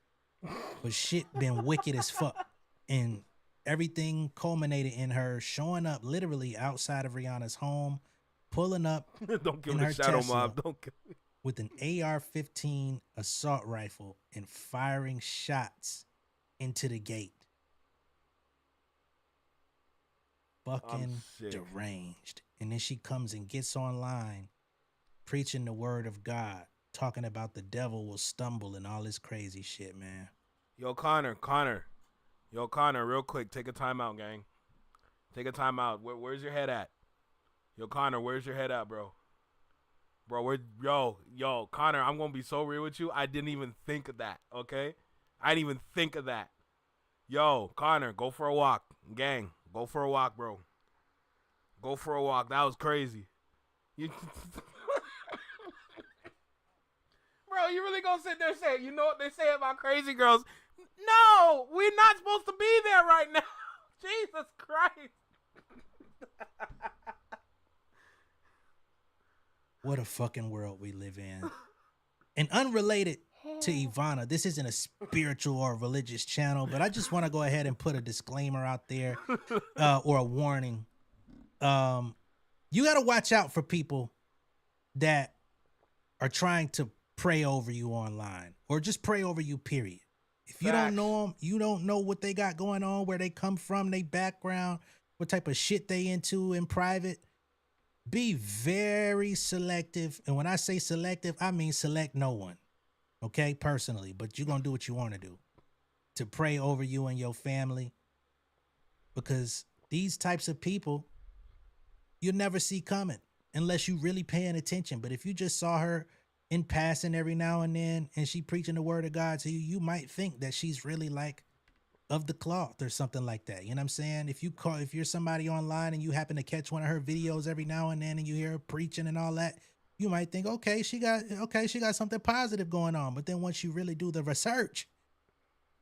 Speaker 15: but shit been wicked as fuck. And everything culminated in her showing up literally outside of Rihanna's home, pulling up
Speaker 2: Don't kill
Speaker 15: in
Speaker 2: the
Speaker 15: her
Speaker 2: Shadow
Speaker 15: Tesla
Speaker 2: Mob. Don't kill me.
Speaker 15: with an AR-15 assault rifle and firing shots into the gate. Fucking deranged. And then she comes and gets online preaching the word of God, talking about the devil will stumble and all this crazy shit, man.
Speaker 2: Yo, Connor. Yo, Connor, real quick, take a timeout, gang. Take a timeout. Where's your head at? Yo, Connor, where's your head at, bro? Bro, yo, Connor, I'm going to be so real with you. I didn't even think of that, okay? I didn't even think of that. Yo, Connor, go for a walk. Gang, go for a walk, bro. Go for a walk. That was crazy. Bro, you really gonna sit there and say, you know what they say about crazy girls? No, we're not supposed to be there right now. Jesus Christ.
Speaker 15: What a fucking world we live in. And unrelated to Ivana, this isn't a spiritual or religious channel, but I just want to go ahead and put a disclaimer out there or a warning. You got to watch out for people that are trying to pray over you online or just pray over you, period. If you don't know them, you don't know what they got going on, where they come from, their background, what type of shit they into in private. Be very selective. And when I say selective, I mean select no one. Okay, personally. But you're going to do what you want to do to pray over you and your family. Because these types of people, you'll never see coming unless you really paying attention. But if you just saw her in passing every now and then and she preaching the word of God to you, you might think that she's really like of the cloth or something like that. You know what I'm saying? If you're somebody online and you happen to catch one of her videos every now and then and you hear her preaching and all that, you might think, okay, she got something positive going on. But then once you really do the research,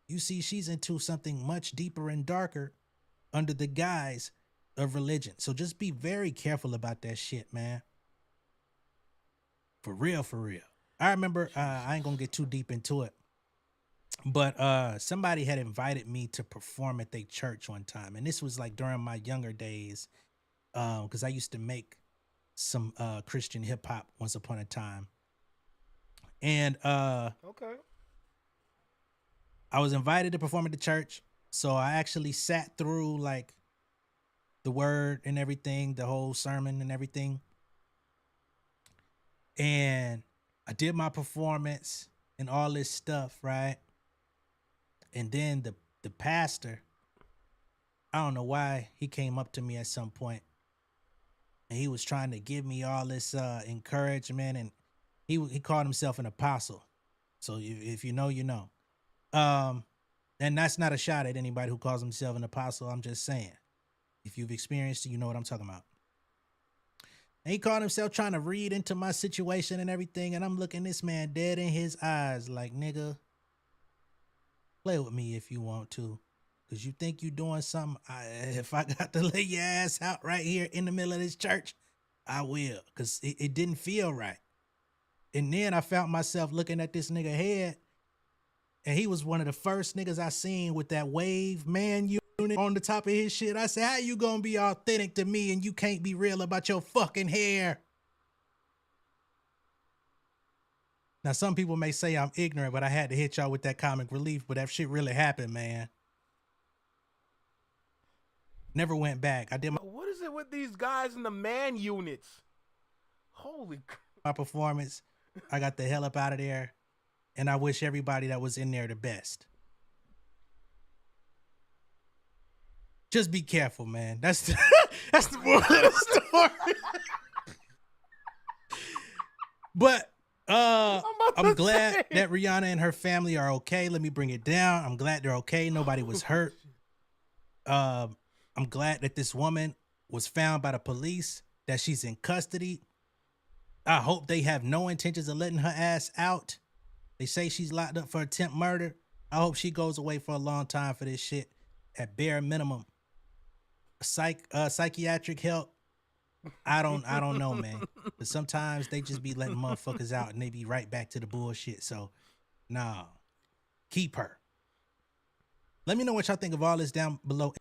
Speaker 15: you see she's into something much deeper and darker under the guise of religion. So just be very careful about that shit, man. For real, for real. I remember, I ain't gonna get too deep into it, but somebody had invited me to perform at their church one time. And this was like during my younger days, because I used to make some Christian hip hop once upon a time. And
Speaker 2: okay,
Speaker 15: I was invited to perform at the church. So I actually sat through like the word and everything, the whole sermon and everything. And I did my performance and all this stuff, right? And then the pastor, I don't know why, he came up to me at some point and he was trying to give me all this encouragement, and he called himself an apostle. So if you know, you know. And that's not a shot at anybody who calls himself an apostle. I'm just saying, if you've experienced it, you know what I'm talking about. And he called himself trying to read into my situation and everything. And I'm looking this man dead in his eyes like, nigga, play with me if you want to. Because you think you doing something. If I got to lay your ass out right here in the middle of this church, I will. Because it didn't feel right. And then I found myself looking at this nigga head. And he was one of the first niggas I seen with that wave man unit on the top of his shit. I said, how you gonna be authentic to me and you can't be real about your fucking hair? Now, some people may say I'm ignorant, but I had to hit y'all with that comic relief, but that shit really happened, man. Never went back. I did
Speaker 2: What is it with these guys in the man units? Holy
Speaker 15: my performance. I got the hell up out of there. And I wish everybody that was in there the best. Just be careful, man. That's the moral of the story. But I'm glad that Rihanna and her family are okay. Let me bring it down. I'm glad they're okay. Nobody was hurt. I'm glad that this woman was found by the police, that she's in custody. I hope they have no intentions of letting her ass out. They say she's locked up for attempt murder. I hope she goes away for a long time for this shit. At bare minimum, psychiatric help. I don't know, man. But sometimes they just be letting motherfuckers out and they be right back to the bullshit. So, nah, keep her. Let me know what y'all think of all this down below.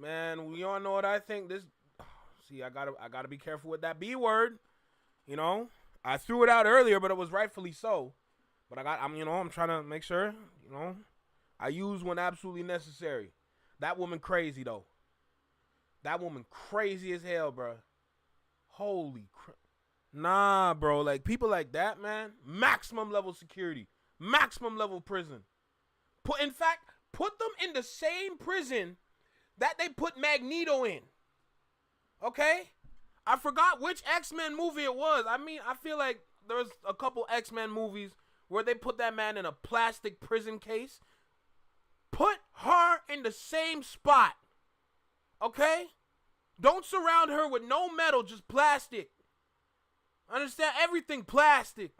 Speaker 2: Man, we all know what I think. See, I gotta be careful with that B word. You know, I threw it out earlier, but it was rightfully so. But I'm trying to make sure, I use when absolutely necessary. That woman crazy though. That woman crazy as hell, bro. Holy crap. Nah, bro. Like people like that, man. Maximum level security. Maximum level prison. Put them in the same prison that they put Magneto in. Okay? I forgot which X-Men movie it was. I mean, I feel like there was a couple X-Men movies where they put that man in a plastic prison case. Put her in the same spot. Okay? Don't surround her with no metal, just plastic. Understand? Everything plastic.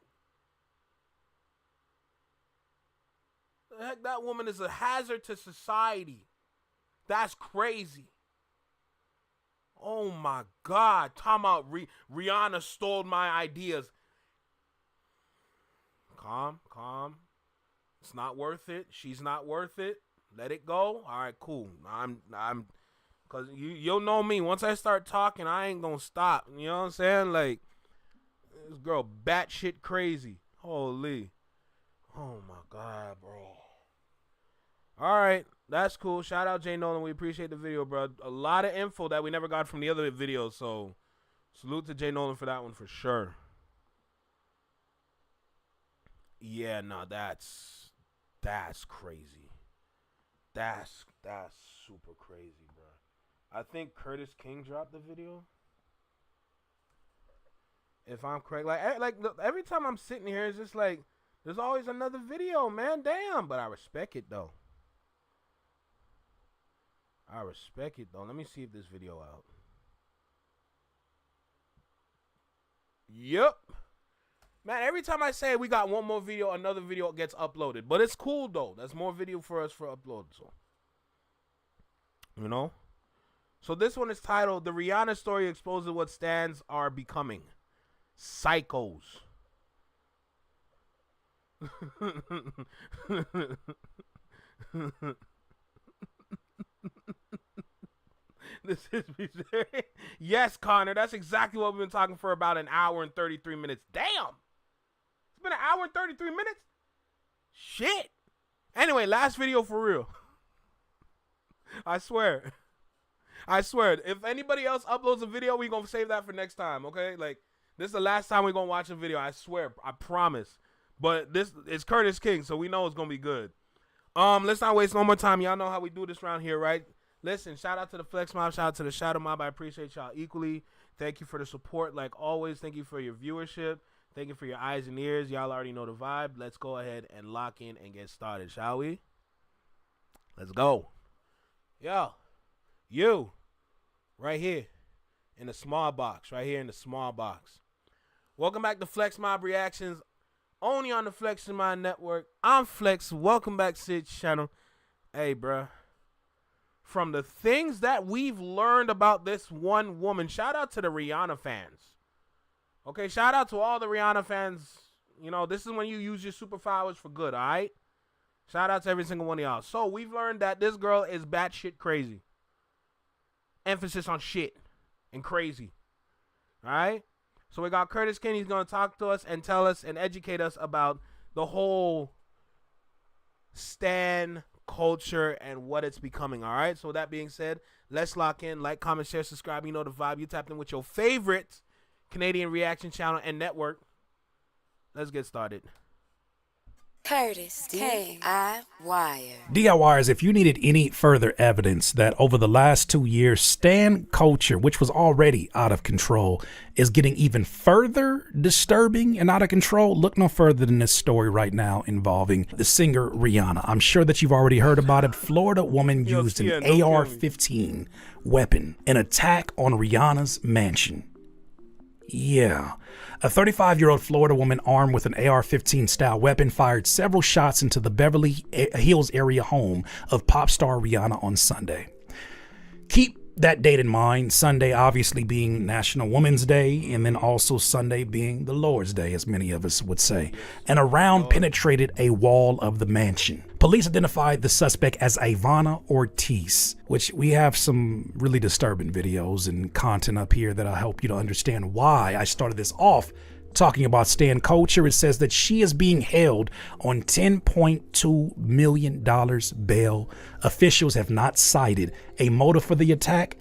Speaker 2: The heck, that woman is a hazard to society. That's crazy. Oh my God. Talking about Rihanna stole my ideas. Calm. It's not worth it. She's not worth it. Let it go. All right, cool. I'm cause you'll know me. Once I start talking, I ain't gonna stop. You know what I'm saying? Like, this girl batshit crazy. Holy. Oh my God, bro. All right, that's cool. Shout out Jay Nolan. We appreciate the video, bro. A lot of info that we never got from the other videos. So salute to Jay Nolan for that one for sure. Yeah, no, that's crazy. That's super crazy, bro. I think Curtis King dropped the video. If I'm correct, like every time I'm sitting here, it's just like there's always another video, man. Damn, but I respect it though. Let me see if this video out. Yep. Man, every time I say we got one more video, another video gets uploaded. But it's cool, though. That's more video for us for upload. So, you know? So this one is titled, The Rihanna Story Exposes What Stans Are Becoming. Psychos. This is bizarre. Yes, Connor. That's exactly what we've been talking for about an hour and 33 minutes. Damn. It's been an hour and 33 minutes? Shit. Anyway, last video for real. I swear. If anybody else uploads a video, we're going to save that for next time, okay? Like, this is the last time we're going to watch a video. I swear. I promise. But this is Curtis King, so we know it's going to be good. Let's not waste no more time. Y'all know how we do this around here, right? Listen, shout out to the Flex Mob. Shout out to the Shadow Mob. I appreciate y'all equally. Thank you for the support. Like always, thank you for your viewership. Thank you for your eyes and ears. Y'all already know the vibe. Let's go ahead and lock in and get started, shall we? Let's go. Yo, you, right here in the small box. Right here in the small box. Welcome back to Flex Mob Reactions. Only on the Flex Mob Network. I'm Flex. Welcome back to the channel. Hey, bruh. From the things that we've learned about this one woman, shout out to the Rihanna fans. Okay, shout out to all the Rihanna fans. You know, this is when you use your superpowers for good, all right? Shout out to every single one of y'all. So, we've learned that this girl is batshit crazy. Emphasis on shit and crazy. All right? So, we got Curtis King. He's going to talk to us and tell us and educate us about the whole stan culture and what it's becoming. All right, so with that being said, let's lock in. Like, comment, share, subscribe. You know the vibe. You tapped in with your favorite Canadian reaction channel and network. Let's get started.
Speaker 18: Curtis DIY.
Speaker 19: DIYers, if you needed any further evidence that over the last 2 years, stan culture, which was already out of control, is getting even further disturbing and out of control, look no further than this story right now involving the singer Rihanna. I'm sure that you've already heard about it. Florida woman used an AR-15 weapon in attack on Rihanna's mansion. Yeah. A 35-year-old Florida woman armed with an AR-15 style weapon fired several shots into the Beverly Hills area home of pop star Rihanna on Sunday. Keep that date in mind, Sunday obviously being National Women's Day, and then also Sunday being the Lord's Day, as many of us would say. And a round penetrated a wall of the mansion. Police identified the suspect as Ivana Ortiz, which we have some really disturbing videos and content up here that'll help you to understand why I started this off talking about stan culture. It says that she is being held on $10.2 million bail. Officials have not cited a motive for the attack,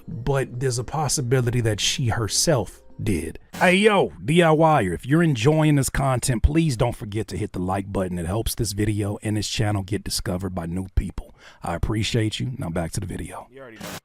Speaker 19: but there's a possibility that she herself did. Hey, yo, DIYer, if you're enjoying this content, please don't forget to hit the like button. It helps this video and this channel get discovered by new people. I appreciate you. Now back to the video.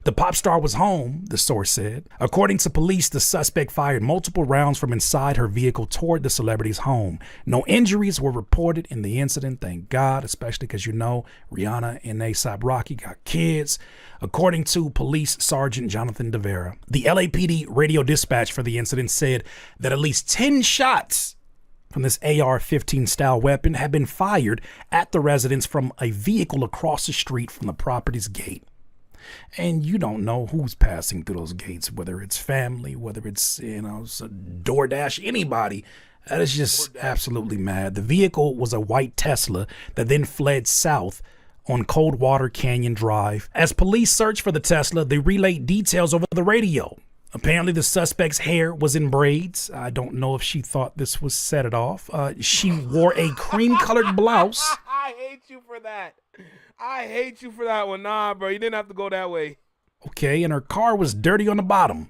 Speaker 19: The pop star was home, the source said. According to police, the suspect fired multiple rounds from inside her vehicle toward the celebrity's home. No injuries were reported in the incident, thank God, especially because, you know, Rihanna and A$AP Rocky got kids. According to Police Sergeant Jonathan DeVera, the LAPD radio dispatch for the incident said that at least 10 shots from this AR-15 style weapon had been fired at the residence from a vehicle across the street from the property's gate. And you don't know who's passing through those gates, whether it's family, whether it's, it's a DoorDash, anybody. That is just absolutely mad. The vehicle was a white Tesla that then fled south on Coldwater Canyon Drive. As police searched for the Tesla, they relayed details over the radio. Apparently, the suspect's hair was in braids. I don't know if she thought this would set it off. She wore a cream-colored blouse.
Speaker 2: I hate you for that. I hate you for that one. Nah, bro, you didn't have to go that way.
Speaker 19: Okay, and her car was dirty on the bottom.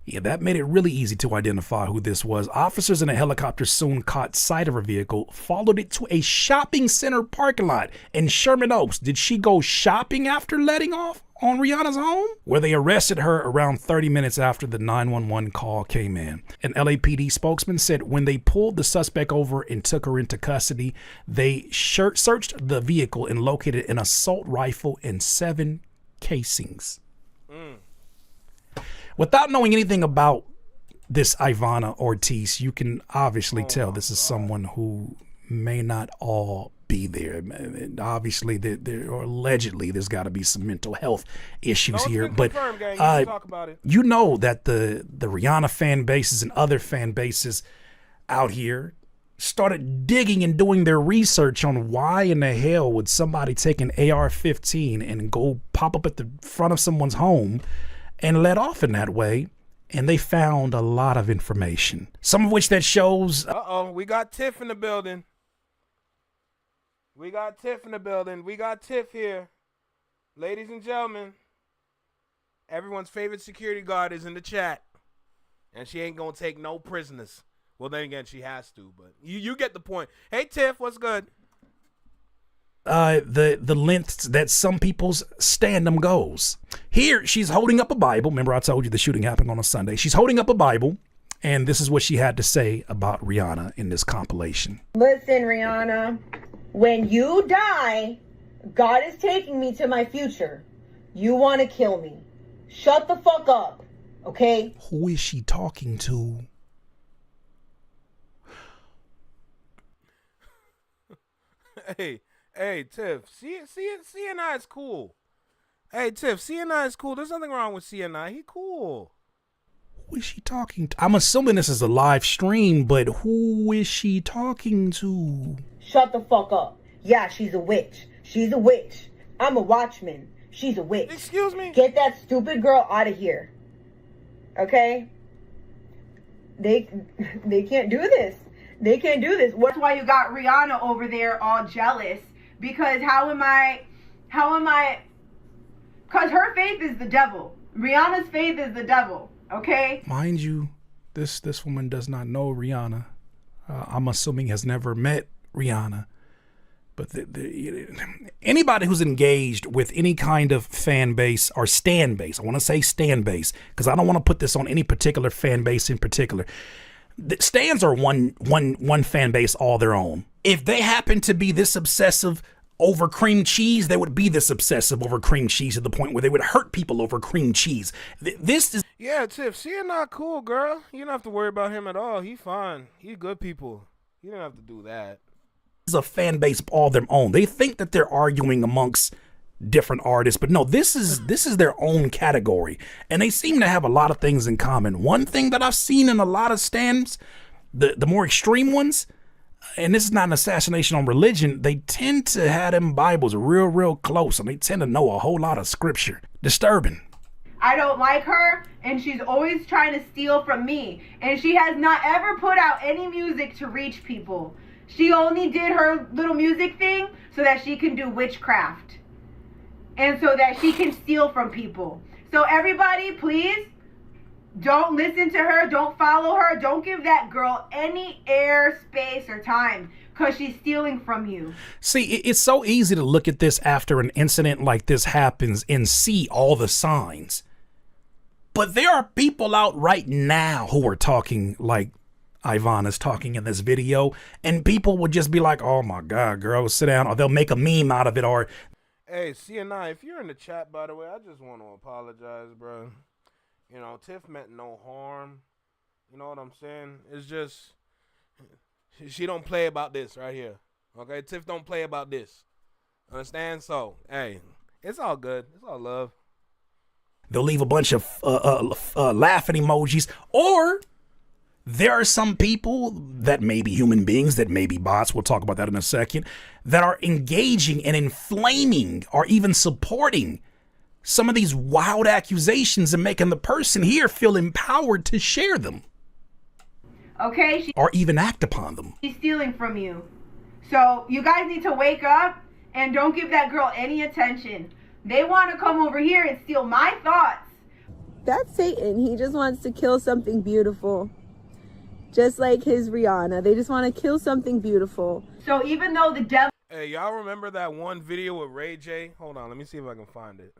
Speaker 19: Yeah, that made it really easy to identify who this was. Officers in a helicopter soon caught sight of her vehicle, followed it to a shopping center parking lot in Sherman Oaks. Did she go shopping after letting off on Rihanna's home? Where they arrested her around 30 minutes after the 911 call came in. An LAPD spokesman said when they pulled the suspect over and took her into custody, they searched the vehicle and located an assault rifle and 7 casings. Without knowing anything about this Ivana Ortiz, you can obviously tell this is someone who may not all be there. Obviously, or allegedly, there's got to be some mental health issues here. But you know that the Rihanna fan bases and other fan bases out here started digging and doing their research on why in the hell would somebody take an AR-15 and go pop up at the front of someone's home and let off in that way, and they found a lot of information. Some of which that shows...
Speaker 2: we got Tiff in the building. We got Tiff here. Ladies and gentlemen, everyone's favorite security guard is in the chat, and she ain't gonna take no prisoners. Well, then again, she has to, but you get the point. Hey, Tiff, what's good?
Speaker 19: The lengths that some people's stand-em goes. Here, she's holding up a Bible. Remember, I told you the shooting happened on a Sunday. She's holding up a Bible, and this is what she had to say about Rihanna in this compilation.
Speaker 17: Listen, Rihanna, when you die, God is taking me to my future. You want to kill me. Shut the fuck up, okay?
Speaker 19: Who is she talking to?
Speaker 2: Hey, Tiff, CNI is cool. Hey, Tiff, CNI is cool. There's nothing wrong with CNI. He cool.
Speaker 19: Who is she talking to? I'm assuming this is a live stream, but who is she talking to?
Speaker 17: Shut the fuck up. Yeah, she's a witch. She's a witch. I'm a watchman. She's a witch.
Speaker 2: Excuse me?
Speaker 17: Get that stupid girl out of here. Okay? They can't do this. They can't do this. That's why you got Rihanna over there all jealous. Because how am I, because her faith is the devil. Rihanna's faith is the devil, okay?
Speaker 19: Mind you, this woman does not know Rihanna. I'm assuming has never met Rihanna. But anybody who's engaged with any kind of fan base or stan base, I want to say stan base, because I don't want to put this on any particular fan base in particular. The stans are one fan base all their own. If they happen to be this obsessive over cream cheese, they would be this obsessive over cream cheese to the point where they would hurt people over cream cheese. This is...
Speaker 2: Yeah, Tiff, CNI not cool, girl. You don't have to worry about him at all. He fine. He good people. You don't have to do that.
Speaker 19: This is a fan base all their own. They think that they're arguing amongst different artists, but no, this is their own category, and they seem to have a lot of things in common. One thing that I've seen in a lot of stands, the more extreme ones, and this is not an assassination on religion, they tend to have them Bibles real close, and they tend to know a whole lot of scripture. Disturbing.
Speaker 17: I don't like her, and she's always trying to steal from me, and she has not ever put out any music to reach people. She only did her little music thing so that she can do witchcraft. And so that she can steal from people. So everybody, please, don't listen to her. Don't follow her. Don't give that girl any air, space, or time. Because she's stealing from you.
Speaker 19: See, it's so easy to look at this after an incident like this happens and see all the signs. But there are people out right now who are talking like Ivana's talking in this video. And people would just be like, oh my God, girl, sit down. Or they'll make a meme out of it. Or...
Speaker 2: Hey, CNI, if you're in the chat, by the way, I just want to apologize, bro. You know, Tiff meant no harm. You know what I'm saying? It's just, she don't play about this right here. Okay? Tiff don't play about this. Understand? So, hey, It's all good. It's all love.
Speaker 19: They'll leave a bunch of laughing emojis, or there are some people that may be human beings, that may be bots, we'll talk about that in a second, that are engaging and inflaming or even supporting some of these wild accusations and making the person here feel empowered to share them.
Speaker 17: Okay?
Speaker 19: Or even act upon them.
Speaker 17: She's stealing from you. So you guys need to wake up and don't give that girl any attention. They want to come over here and steal my thoughts.
Speaker 16: That's Satan. He just wants to kill something beautiful. Just like his Rihanna. They just want to kill something beautiful.
Speaker 17: So even though the devil...
Speaker 2: Hey, y'all remember that one video with Ray J? Hold on, let me see if I can find it.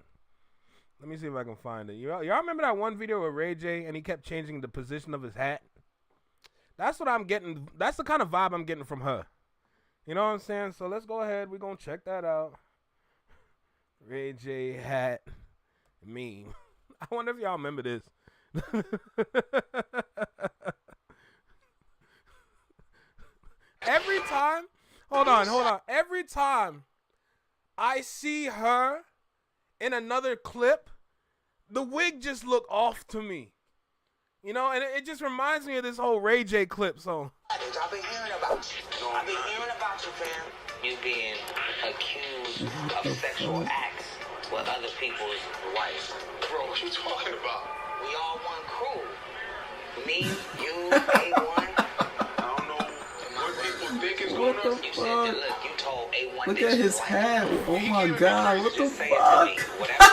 Speaker 2: Y'all remember that one video with Ray J and he kept changing the position of his hat? That's what I'm getting. That's the kind of vibe I'm getting from her. You know what I'm saying? So let's go ahead. We're going to check that out. Ray J hat meme. I wonder if y'all remember this. Every time, hold on. Every time I see her in another clip, the wig just look off to me. You know, and it just reminds me of this whole Ray J clip. So
Speaker 20: I've been hearing about you, fam. You being accused of sexual acts with other people's wives. Bro, what you talking about? We all one crew. Me, you, A1. I don't know what people think is going on. You said that, look, you told A1.
Speaker 21: Look at his hat. Oh my God, what the fuck?
Speaker 20: Whatever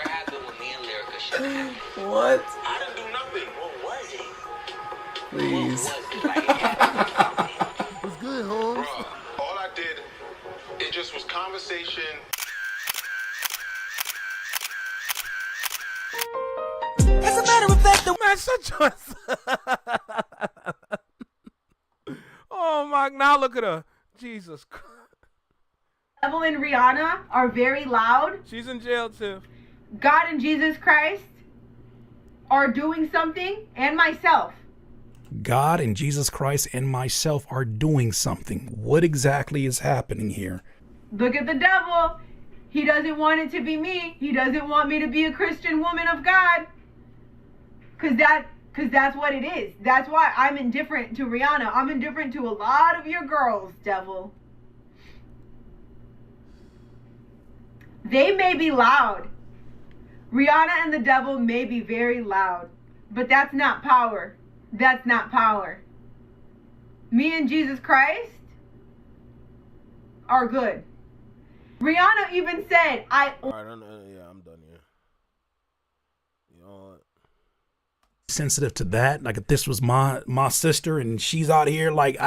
Speaker 20: happened with me and Lyrica shouldn't happen.
Speaker 21: What?
Speaker 20: I didn't do nothing. What was it?
Speaker 21: Please.
Speaker 20: What's good, Holmes? Bruh, all I did, it just was conversation.
Speaker 21: As a matter of fact, the
Speaker 2: man, shut your oh my, now look at her. Jesus Christ.
Speaker 17: Devil and Rihanna are very loud.
Speaker 2: She's in jail too.
Speaker 17: God and Jesus Christ are doing something, and myself.
Speaker 19: God and Jesus Christ and myself are doing something. What exactly is happening here?
Speaker 17: Look at the devil. He doesn't want it to be me. He doesn't want me to be a Christian woman of God. Cause that's what it is. That's why I'm indifferent to Rihanna. I'm indifferent to a lot of your girls, devil. They may be loud. Rihanna and the devil may be very loud, but that's not power. That's not power. Me and Jesus Christ are good. Rihanna even said,
Speaker 2: Alright, yeah, I'm done here. You know what?
Speaker 19: Sensitive to that. Like if this was my sister and she's out here, like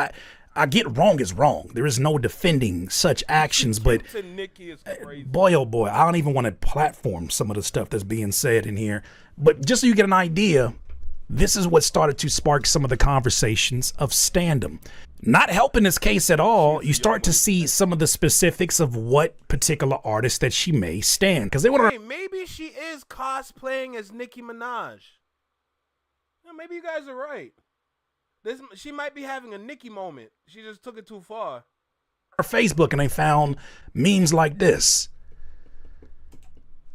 Speaker 19: I get wrong is wrong. There is no defending such actions, but
Speaker 2: Nikki is crazy.
Speaker 19: Boy, oh boy, I don't even want to platform some of the stuff that's being said in here. But just so you get an idea, this is what started to spark some of the conversations of Standem. Not helping this case at all. You start to see some of the specifics of what particular artist that she may stand. Because they want to.
Speaker 2: Hey, maybe she is cosplaying as Nicki Minaj. Yeah, maybe you guys are right. She might be having a Nicki moment. She just took it too far.
Speaker 19: Her Facebook and they found memes like this.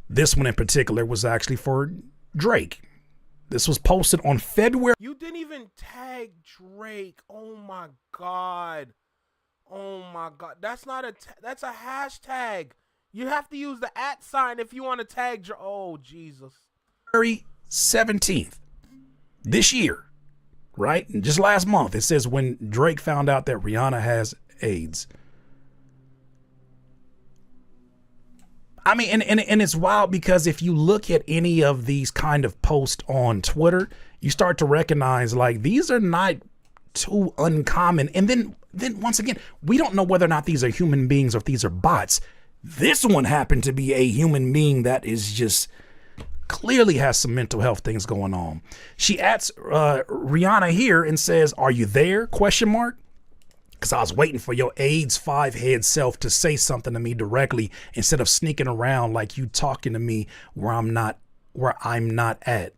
Speaker 19: This one in particular was actually for Drake. This was posted on February.
Speaker 2: You didn't even tag Drake. Oh my God. Oh my God. That's not that's a hashtag. You have to use the @ sign if you want to tag Drake. Oh, Jesus.
Speaker 19: February 17th. This year. Right? And just last month, it says when Drake found out that Rihanna has AIDS. I mean, and it's wild because if you look at any of these kind of posts on Twitter, you start to recognize like these are not too uncommon. And then once again, we don't know whether or not these are human beings or if these are bots. This one happened to be a human being that is just clearly has some mental health things going on. She asks Rihanna here and says, "Are you there?" ? Because I was waiting for your AIDS 5-head self to say something to me directly instead of sneaking around like you talking to me where I'm not at.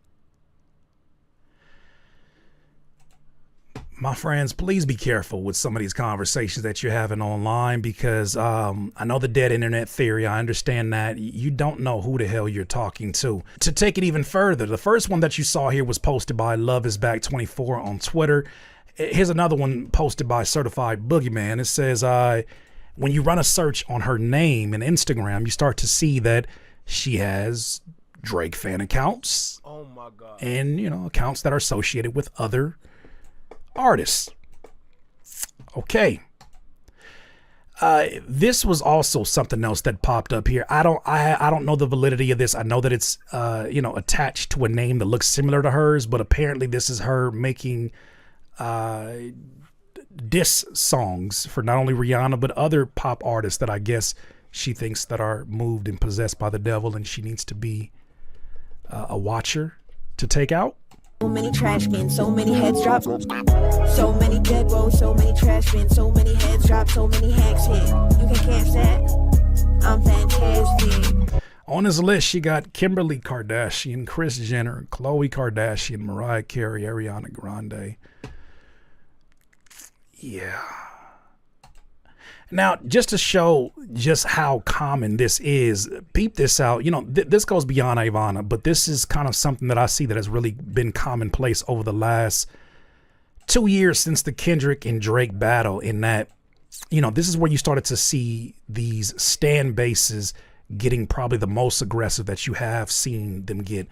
Speaker 19: My friends, please be careful with some of these conversations that you're having online because I know the dead internet theory. I understand that. You don't know who the hell you're talking to. To take it even further, the first one that you saw here was posted by Love Is Back 24 on Twitter. Here's another one posted by Certified Boogeyman. It says, when you run a search on her name in Instagram, you start to see that she has Drake fan accounts.
Speaker 2: Oh my God.
Speaker 19: And, accounts that are associated with other artists. Okay. This was also something else that popped up here. I don't know the validity of this. I know that it's attached to a name that looks similar to hers, but apparently this is her making diss songs for not only Rihanna but other pop artists that I guess she thinks that are moved and possessed by the devil, and she needs to be a watcher to take out.
Speaker 21: So many trash cans, so many heads dropped. So many dead bros, so many trash cans, so many heads dropped, so many hacks hit. You can catch that. I'm fantastic.
Speaker 19: On his list, she got Kimberly Kardashian, Kris Jenner, Khloe Kardashian, Mariah Carey, Ariana Grande. Yeah. Now, just to show just how common this is, peep this out. This goes beyond Ivana, but this is kind of something that I see that has really been commonplace over the last 2 years since the Kendrick and Drake battle, in that, this is where you started to see these stan bases getting probably the most aggressive that you have seen them get,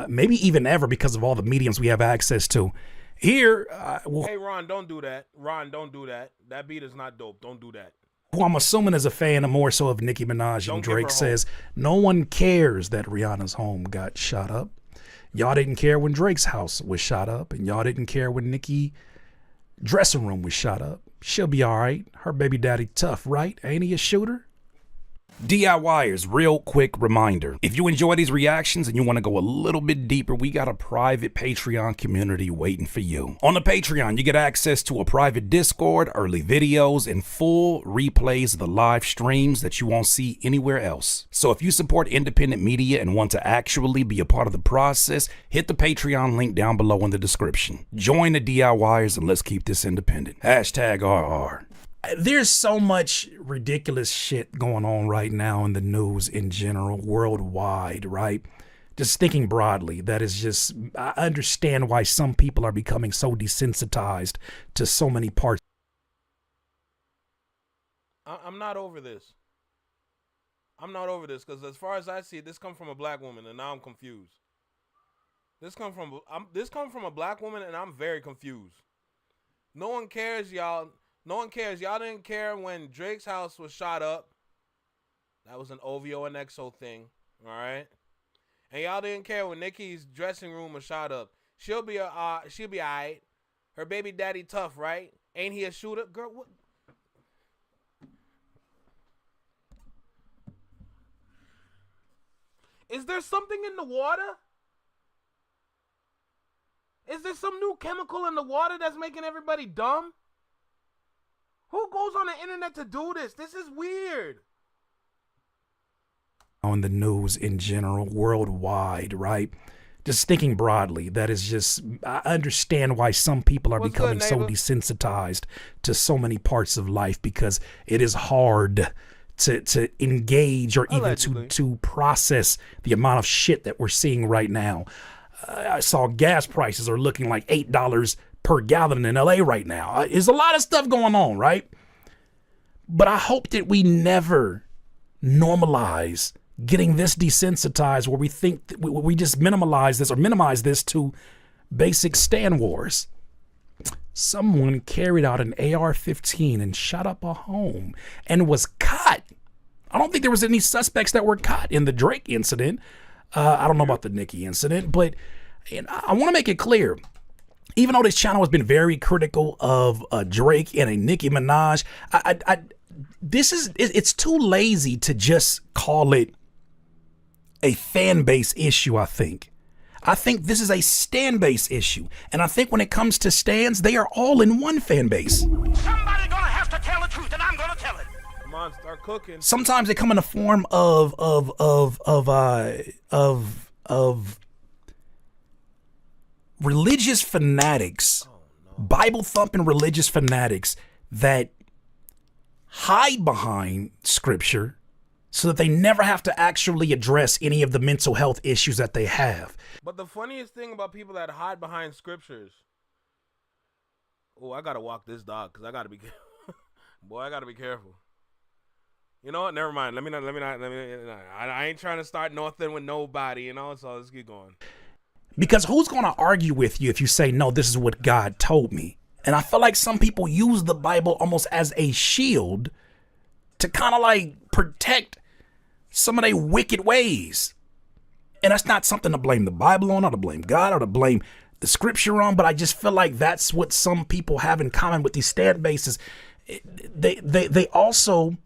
Speaker 19: maybe even ever, because of all the mediums we have access to. Here,
Speaker 2: hey Ron, don't do that. Ron, don't do that. That beat is not dope. Don't do that.
Speaker 19: Who I'm assuming is a fan of more so of Nicki Minaj and Drake, says no one cares that Rihanna's home got shot up. Y'all didn't care when Drake's house was shot up, and y'all didn't care when Nicki dressing room was shot up. She'll be all right. Her baby daddy tough, right? Ain't he a shooter? DIYers, real quick reminder. If you enjoy these reactions and you want to go a little bit deeper, we got a private Patreon community waiting for you. On the Patreon, you get access to a private Discord, early videos, and full replays of the live streams that you won't see anywhere else. So if you support independent media and want to actually be a part of the process, hit the Patreon link down below in the description. Join the DIYers and let's keep this independent. #RR. There's so much ridiculous shit going on right now in the news in general, worldwide, right? Just thinking broadly, that is just, I understand why some people are becoming so desensitized to so many parts.
Speaker 2: I'm not over this. I'm not over this because as far as I see it, this come from a black woman and now I'm confused. This come from a black woman and I'm very confused. No one cares, y'all. No one cares. Y'all didn't care when Drake's house was shot up. That was an OVO and EXO thing. All right. And y'all didn't care when Nicki's dressing room was shot up. She'll be all right. Her baby daddy tough, right? Ain't he a shooter? Girl, what? Is there something in the water? Is there some new chemical in the water that's making everybody dumb? Who goes on the internet to do this? This is weird.
Speaker 19: On the news in general, worldwide, right? Just thinking broadly, that is just, I understand why some people are becoming so desensitized to so many parts of life because it is hard to engage or even to process the amount of shit that we're seeing right now. I saw gas prices are looking like $8 per gallon in LA right now. There's a lot of stuff going on, right? But I hope that we never normalize getting this desensitized where we think that we just minimize this to basic stan wars. Someone carried out an AR-15 and shot up a home and was caught. I don't think there was any suspects that were caught in the Drake incident. I don't know about the Nicki incident, but I want to make it clear. Even though this channel has been very critical of Drake and a Nicki Minaj, it's too lazy to just call it a fan base issue, I think. I think this is a stan base issue. And I think when it comes to stans, they are all in one fan base.
Speaker 21: Somebody gonna have to tell the truth, and I'm gonna tell it.
Speaker 2: Come on, start cooking.
Speaker 19: Sometimes they come in the form of religious fanatics Bible-thumping religious fanatics that hide behind scripture so that they never have to actually address any of the mental health issues that they have.
Speaker 2: But the funniest thing about people that hide behind scriptures, I gotta walk this dog because I gotta be boy, I gotta be careful. You know what? Never mind. Let me not. I ain't trying to start nothing with nobody, so let's keep going.
Speaker 19: Because who's going to argue with you if you say, no, this is what God told me? And I feel like some people use the Bible almost as a shield to kind of like protect some of their wicked ways. And that's not something to blame the Bible on or to blame God or to blame the scripture on, but I just feel like that's what some people have in common with these stand bases. They also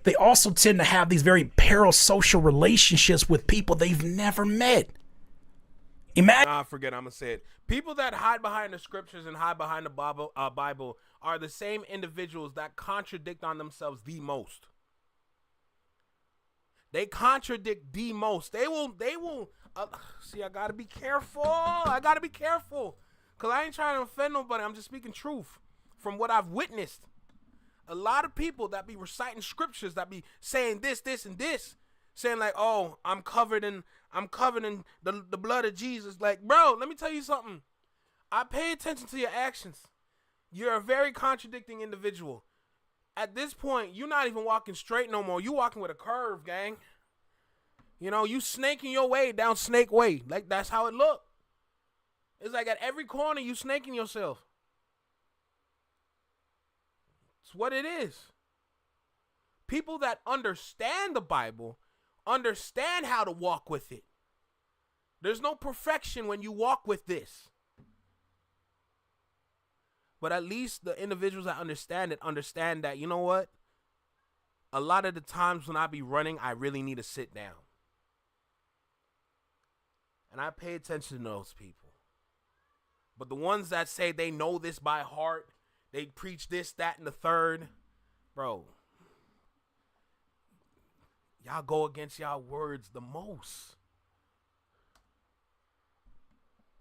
Speaker 19: tend to have these very parasocial relationships with people they've never met.
Speaker 2: Forget, I'm going to say it. People that hide behind the scriptures and hide behind the Bible are the same individuals that contradict on themselves the most. They contradict the most. They will, see, I got to be careful. Because I ain't trying to offend nobody. I'm just speaking truth from what I've witnessed. A lot of people that be reciting scriptures that be saying this, and this, saying like, oh, I'm covered in the blood of Jesus. Like, bro, let me tell you something. I pay attention to your actions. You're a very contradicting individual. At this point, you're not even walking straight no more. You walking with a curve, gang. You snaking your way down Snake Way. Like, that's how it look. It's like at every corner you snaking yourself. It's what it is. People that understand the Bible understand how to walk with it. There's no perfection when you walk with this. But at least the individuals that understand it understand that, you know what? A lot of the times when I be running, I really need to sit down. And I pay attention to those people. But the ones that say they know this by heart, they preach this, that, and the third, bro, y'all go against y'all words the most.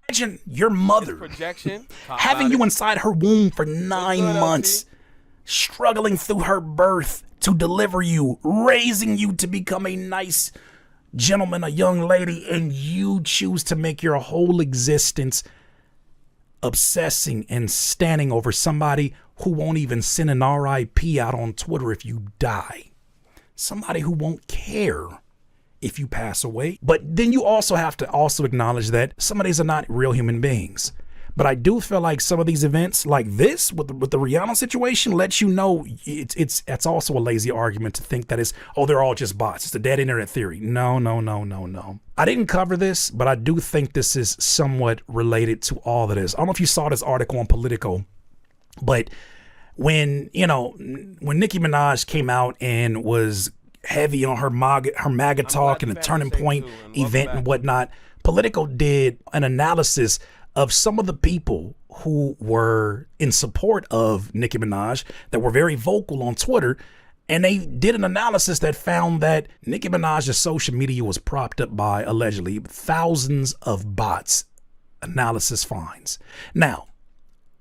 Speaker 19: Imagine your mother having you inside her womb for 9 months, struggling through her birth to deliver you, raising you to become a nice gentleman, a young lady, and you choose to make your whole existence obsessing and standing over somebody who won't even send an RIP out on Twitter if you die. Somebody who won't care if you pass away. But then you also have to acknowledge that some of these are not real human beings. But I do feel like some of these events like this with the Rihanna situation lets you know it's also a lazy argument to think that they're all just bots. It's a dead internet theory. No. I didn't cover this, but I do think this is somewhat related to all of this. I don't know if you saw this article on Politico, but when Nicki Minaj came out and was heavy on her MAGA talk and the Turning Point event and whatnot, Politico did an analysis of some of the people who were in support of Nicki Minaj that were very vocal on Twitter. And they did an analysis that found that Nicki Minaj's social media was propped up by, allegedly, thousands of bots. Analysis finds. Now,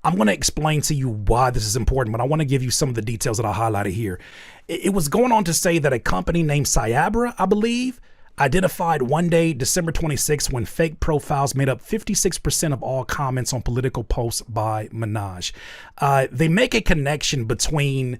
Speaker 19: I'm going to explain to you why this is important, but I want to give you some of the details that I highlighted here. It was going on to say that a company named Cyabra, I believe, identified one day, December 26th, when fake profiles made up 56% of all comments on political posts by Minaj. They make a connection between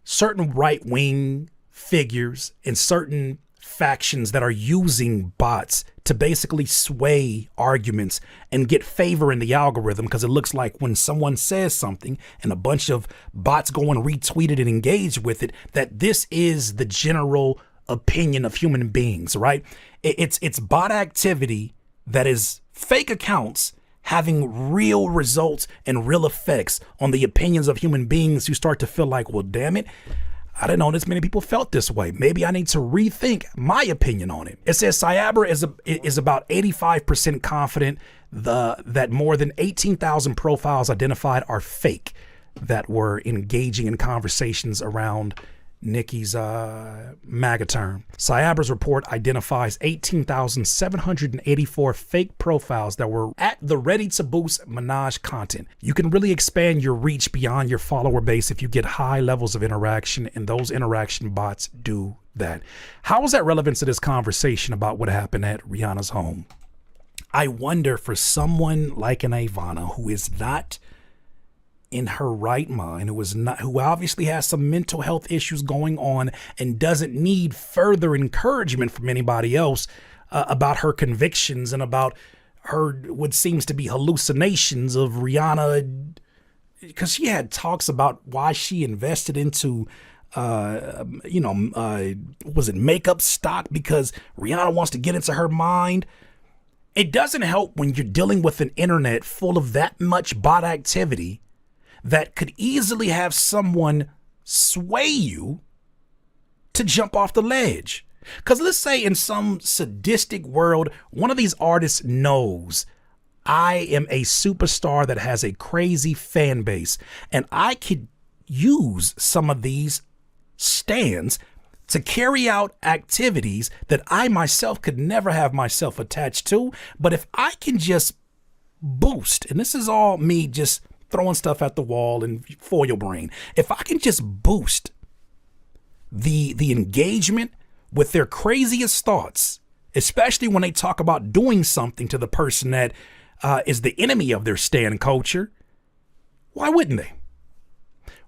Speaker 19: certain right-wing figures and certain factions that are using bots to basically sway arguments and get favor in the algorithm, because it looks like when someone says something and a bunch of bots go and retweet it and engage with it, that this is the general opinion of human beings, right? It's bot activity that is fake accounts having real results and real effects on the opinions of human beings who start to feel like, well, damn it, I didn't know this many people felt this way. Maybe I need to rethink my opinion on it. It says Cyabra is about 85% confident that more than 18,000 profiles identified are fake that were engaging in conversations around Nicki's MAGA term. Cyabra's report identifies 18,784 fake profiles that were at the ready to boost Minaj content. You can really expand your reach beyond your follower base if you get high levels of interaction, and those interaction bots do that. How is that relevant to this conversation about what happened at Rihanna's home? I wonder, for someone like an Ivana who is not in her right mind, who obviously has some mental health issues going on and doesn't need further encouragement from anybody else about her convictions and about her what seems to be hallucinations of Rihanna, because she had talks about why she invested into was it makeup stock because Rihanna wants to get into her mind. It doesn't help when you're dealing with an internet full of that much bot activity that could easily have someone sway you to jump off the ledge. Because let's say in some sadistic world, one of these artists knows I am a superstar that has a crazy fan base, and I could use some of these stands to carry out activities that I myself could never have myself attached to. But if I can just boost, and this is all me just throwing stuff at the wall and for your brain. If I can just boost the engagement with their craziest thoughts, especially when they talk about doing something to the person that is the enemy of their stan culture, why wouldn't they?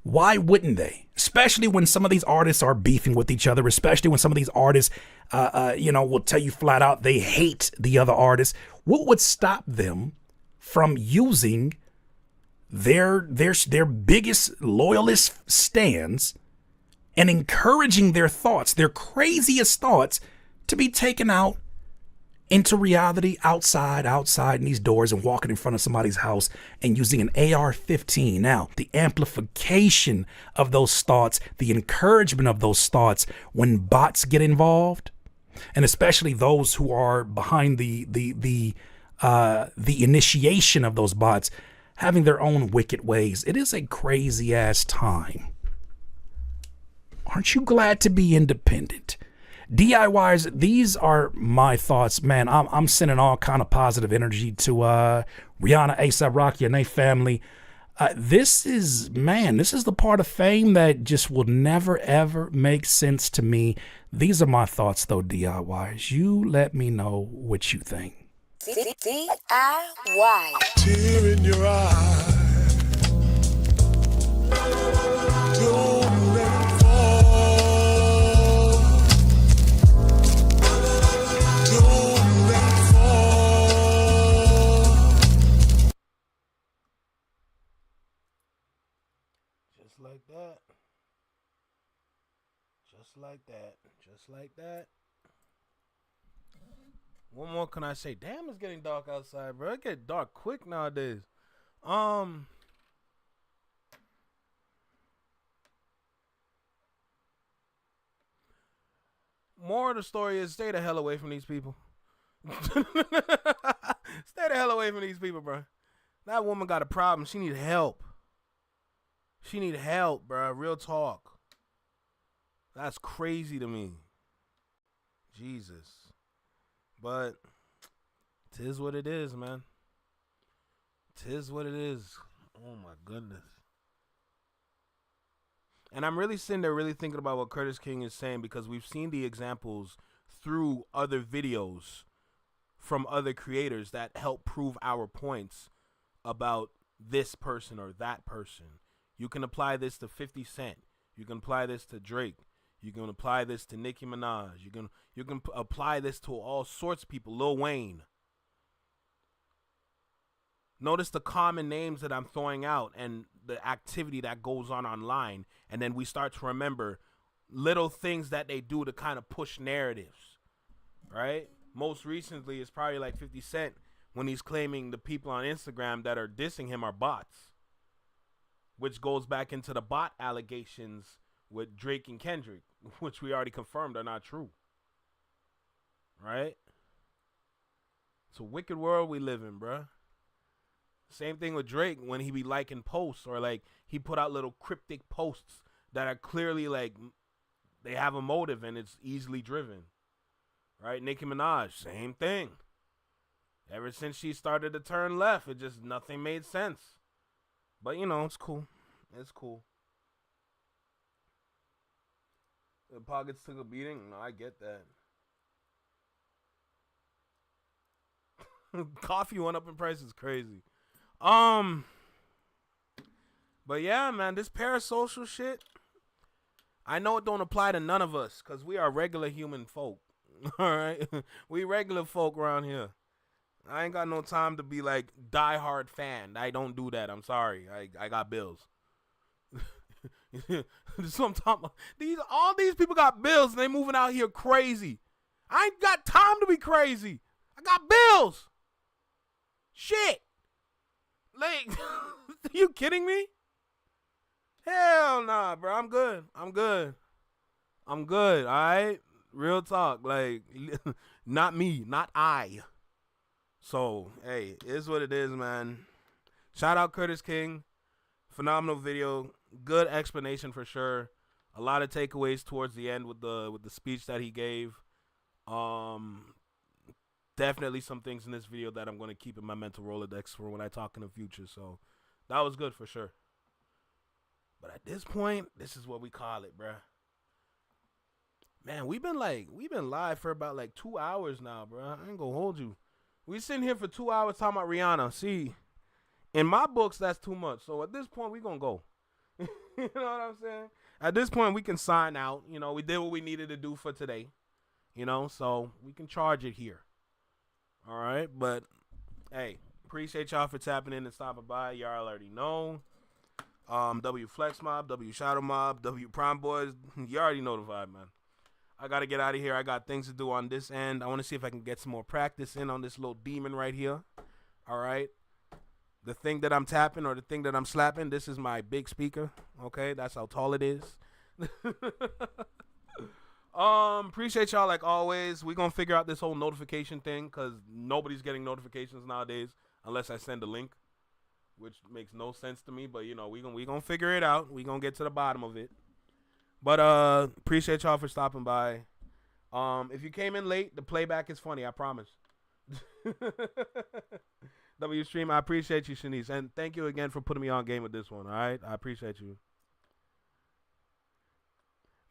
Speaker 19: Why wouldn't they? Especially when some of these artists are beefing with each other, especially when some of these artists, will tell you flat out they hate the other artists. What would stop them from using their biggest loyalist stands and encouraging their thoughts, their craziest thoughts, to be taken out into reality outside in these doors and walking in front of somebody's house and using an AR-15. Now, the amplification of those thoughts, the encouragement of those thoughts when bots get involved, and especially those who are behind the initiation of those bots, having their own wicked ways. It is a crazy ass time. Aren't you glad to be independent? DIYers, these are my thoughts, man. I'm sending all kind of positive energy to Rihanna, A$AP Rocky, and their family. This is the part of fame that just will never, ever make sense to me. These are my thoughts, though, DIYers. You let me know what you think.
Speaker 18: DIY.
Speaker 1: Tear in your eye. Don't let it fall. Don't let it fall.
Speaker 2: Just like that. Just like that. Just like that. What more can I say? Damn, it's getting dark outside, bro. It get dark quick nowadays. More of the story is stay the hell away from these people. Stay the hell away from these people, bro. That woman got a problem. She need help. She need help, bro. Real talk. That's crazy to me. Jesus. But 'tis what it is, man. 'Tis what it is. Oh my goodness. And I'm really sitting there really thinking about what Curtis King is saying, because we've seen the examples through other videos from other creators that help prove our points about this person or that person. You can apply this to 50 Cent. You can apply this to Drake. You can apply this to Nicki Minaj. You can apply this to all sorts of people. Lil Wayne. Notice the common names that I'm throwing out and the activity that goes on online. And then we start to remember little things that they do to kind of push narratives. Right? Most recently, it's probably like 50 Cent when he's claiming the people on Instagram that are dissing him are bots. Which goes back into the bot allegations with Drake and Kendrick, which we already confirmed are not true. Right? It's a wicked world we live in, bruh. Same thing with Drake when he be liking posts, or like he put out little cryptic posts that are clearly like they have a motive and it's easily driven, right? Nicki Minaj, same thing. Ever since she started to turn left, it just nothing made sense. But it's cool. It's cool. The pockets took a beating. No, I get that. Coffee went up in price is crazy. But yeah, man, this parasocial shit, I know it don't apply to none of us because we are regular human folk. All right? We regular folk around here. I ain't got no time to be like diehard fan. I don't do that. I'm sorry. I got bills. That's what I'm talking about. All these people got bills and they moving out here crazy. I ain't got time to be crazy. I got bills. Shit. Like, are you kidding me? Hell nah, bro. I'm good. All right? Real talk. Like, not me. Not I. So, hey, it is what it is, man. Shout out Curtis King. Phenomenal video. Good explanation for sure. A lot of takeaways towards the end with the speech that he gave. Definitely some things in this video that I'm going to keep in my mental Rolodex for when I talk in the future. So, that was good for sure. But at this point, this is what we call it, bruh. Man, we've been live for about like 2 hours now, bruh. I ain't gonna hold you. We sitting here for 2 hours talking about Rihanna. See, in my books, that's too much. So at this point, we gonna go. You know what I'm saying? At this point, we can sign out. We did what we needed to do for today. So we can charge it here. All right, but hey, appreciate y'all for tapping in and stopping by. Y'all already know. W Flex Mob, W Shadow Mob, W Prime Boys. You already know the vibe, man. I got to get out of here. I got things to do on this end. I want to see if I can get some more practice in on this little demon right here. All right. The thing that I'm tapping or the thing that I'm slapping, this is my big speaker. Okay. That's how tall it is. Appreciate y'all like always. We're going to figure out this whole notification thing because nobody's getting notifications nowadays unless I send a link, which makes no sense to me. But, we gonna figure it out. We going to get to the bottom of it. But appreciate y'all for stopping by. If you came in late, the playback is funny, I promise. W Stream, I appreciate you, Shanice. And thank you again for putting me on game with this one, all right? I appreciate you.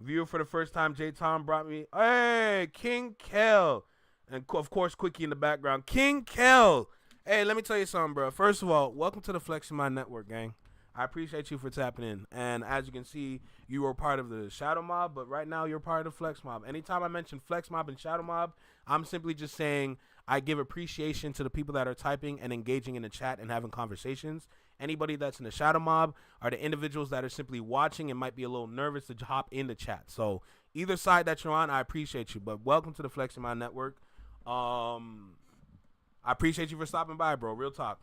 Speaker 2: Viewer for the first time, J Tom brought me. Hey, King Kel. And of course, Quickie in the background. King Kel. Hey, let me tell you something, bro. First of all, welcome to the Flex Your Mind Network, gang. I appreciate you for tapping in. And as you can see, you were part of the Shadow Mob, but right now you're part of the Flex Mob. Anytime I mention Flex Mob and Shadow Mob, I'm simply just saying I give appreciation to the people that are typing and engaging in the chat and having conversations. Anybody that's in the Shadow Mob are the individuals that are simply watching and might be a little nervous to hop in the chat. So either side that you're on, I appreciate you. But welcome to the Flex Your Mind Network. I appreciate you for stopping by, bro. Real talk,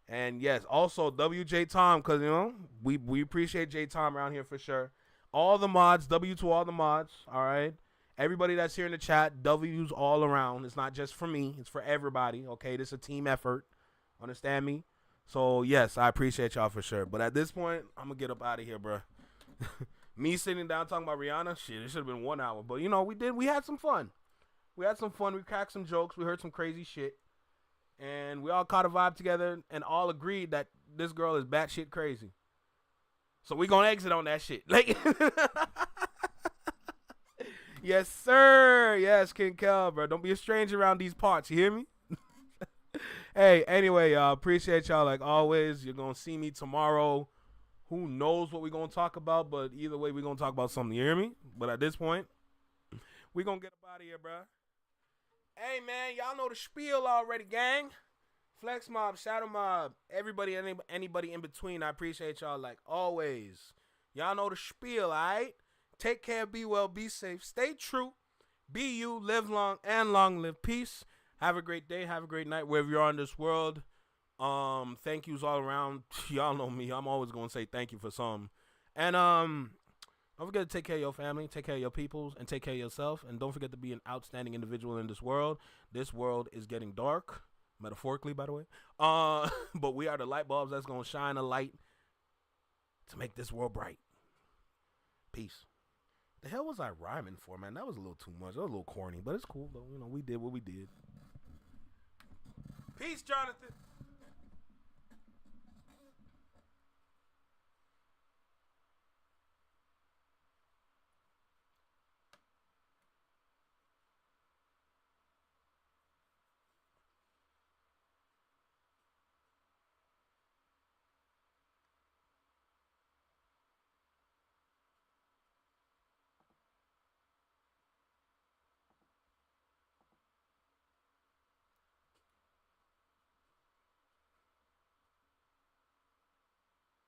Speaker 2: And yes, also WJ Tom, because we appreciate J Tom around here for sure. All the mods, W to all the mods, all right? Everybody that's here in the chat, W's all around. It's not just for me, it's for everybody, okay? This is a team effort. Understand me? So yes, I appreciate y'all for sure. But at this point, I'm gonna get up out of here, bro. Me sitting down talking about Rihanna, shit, it should have been 1 hour. But we had some fun. We cracked some jokes, we heard some crazy shit. And we all caught a vibe together and all agreed that this girl is batshit crazy. So we gonna exit on that shit. Like, yes, sir. Yes, King Kel, bro. Don't be a stranger around these parts. You hear me? Hey, anyway, appreciate y'all like always. You're gonna see me tomorrow. Who knows what we're gonna talk about? But either way, we're gonna talk about something. You hear me? But at this point, we gonna get up out of here, bro. Hey, man, y'all know the spiel already, gang. Flex Mob, Shadow Mob, everybody, anybody in between, I appreciate y'all like always. Y'all know the spiel, all right? Take care, be well, be safe, stay true, be you, live long, and long live peace. Have a great day, have a great night, wherever you are in this world. Thank yous all around. Y'all know me. I'm always going to say thank you for something. And don't forget to take care of your family, take care of your peoples, and take care of yourself. And don't forget to be an outstanding individual in this world. This world is getting dark, metaphorically, by the way. But we are the light bulbs that's going to shine a light to make this world bright. Peace. The hell was I rhyming for, man? That was a little too much. That was a little corny, but it's cool though. You know, we did what we did. Peace, Jonathan.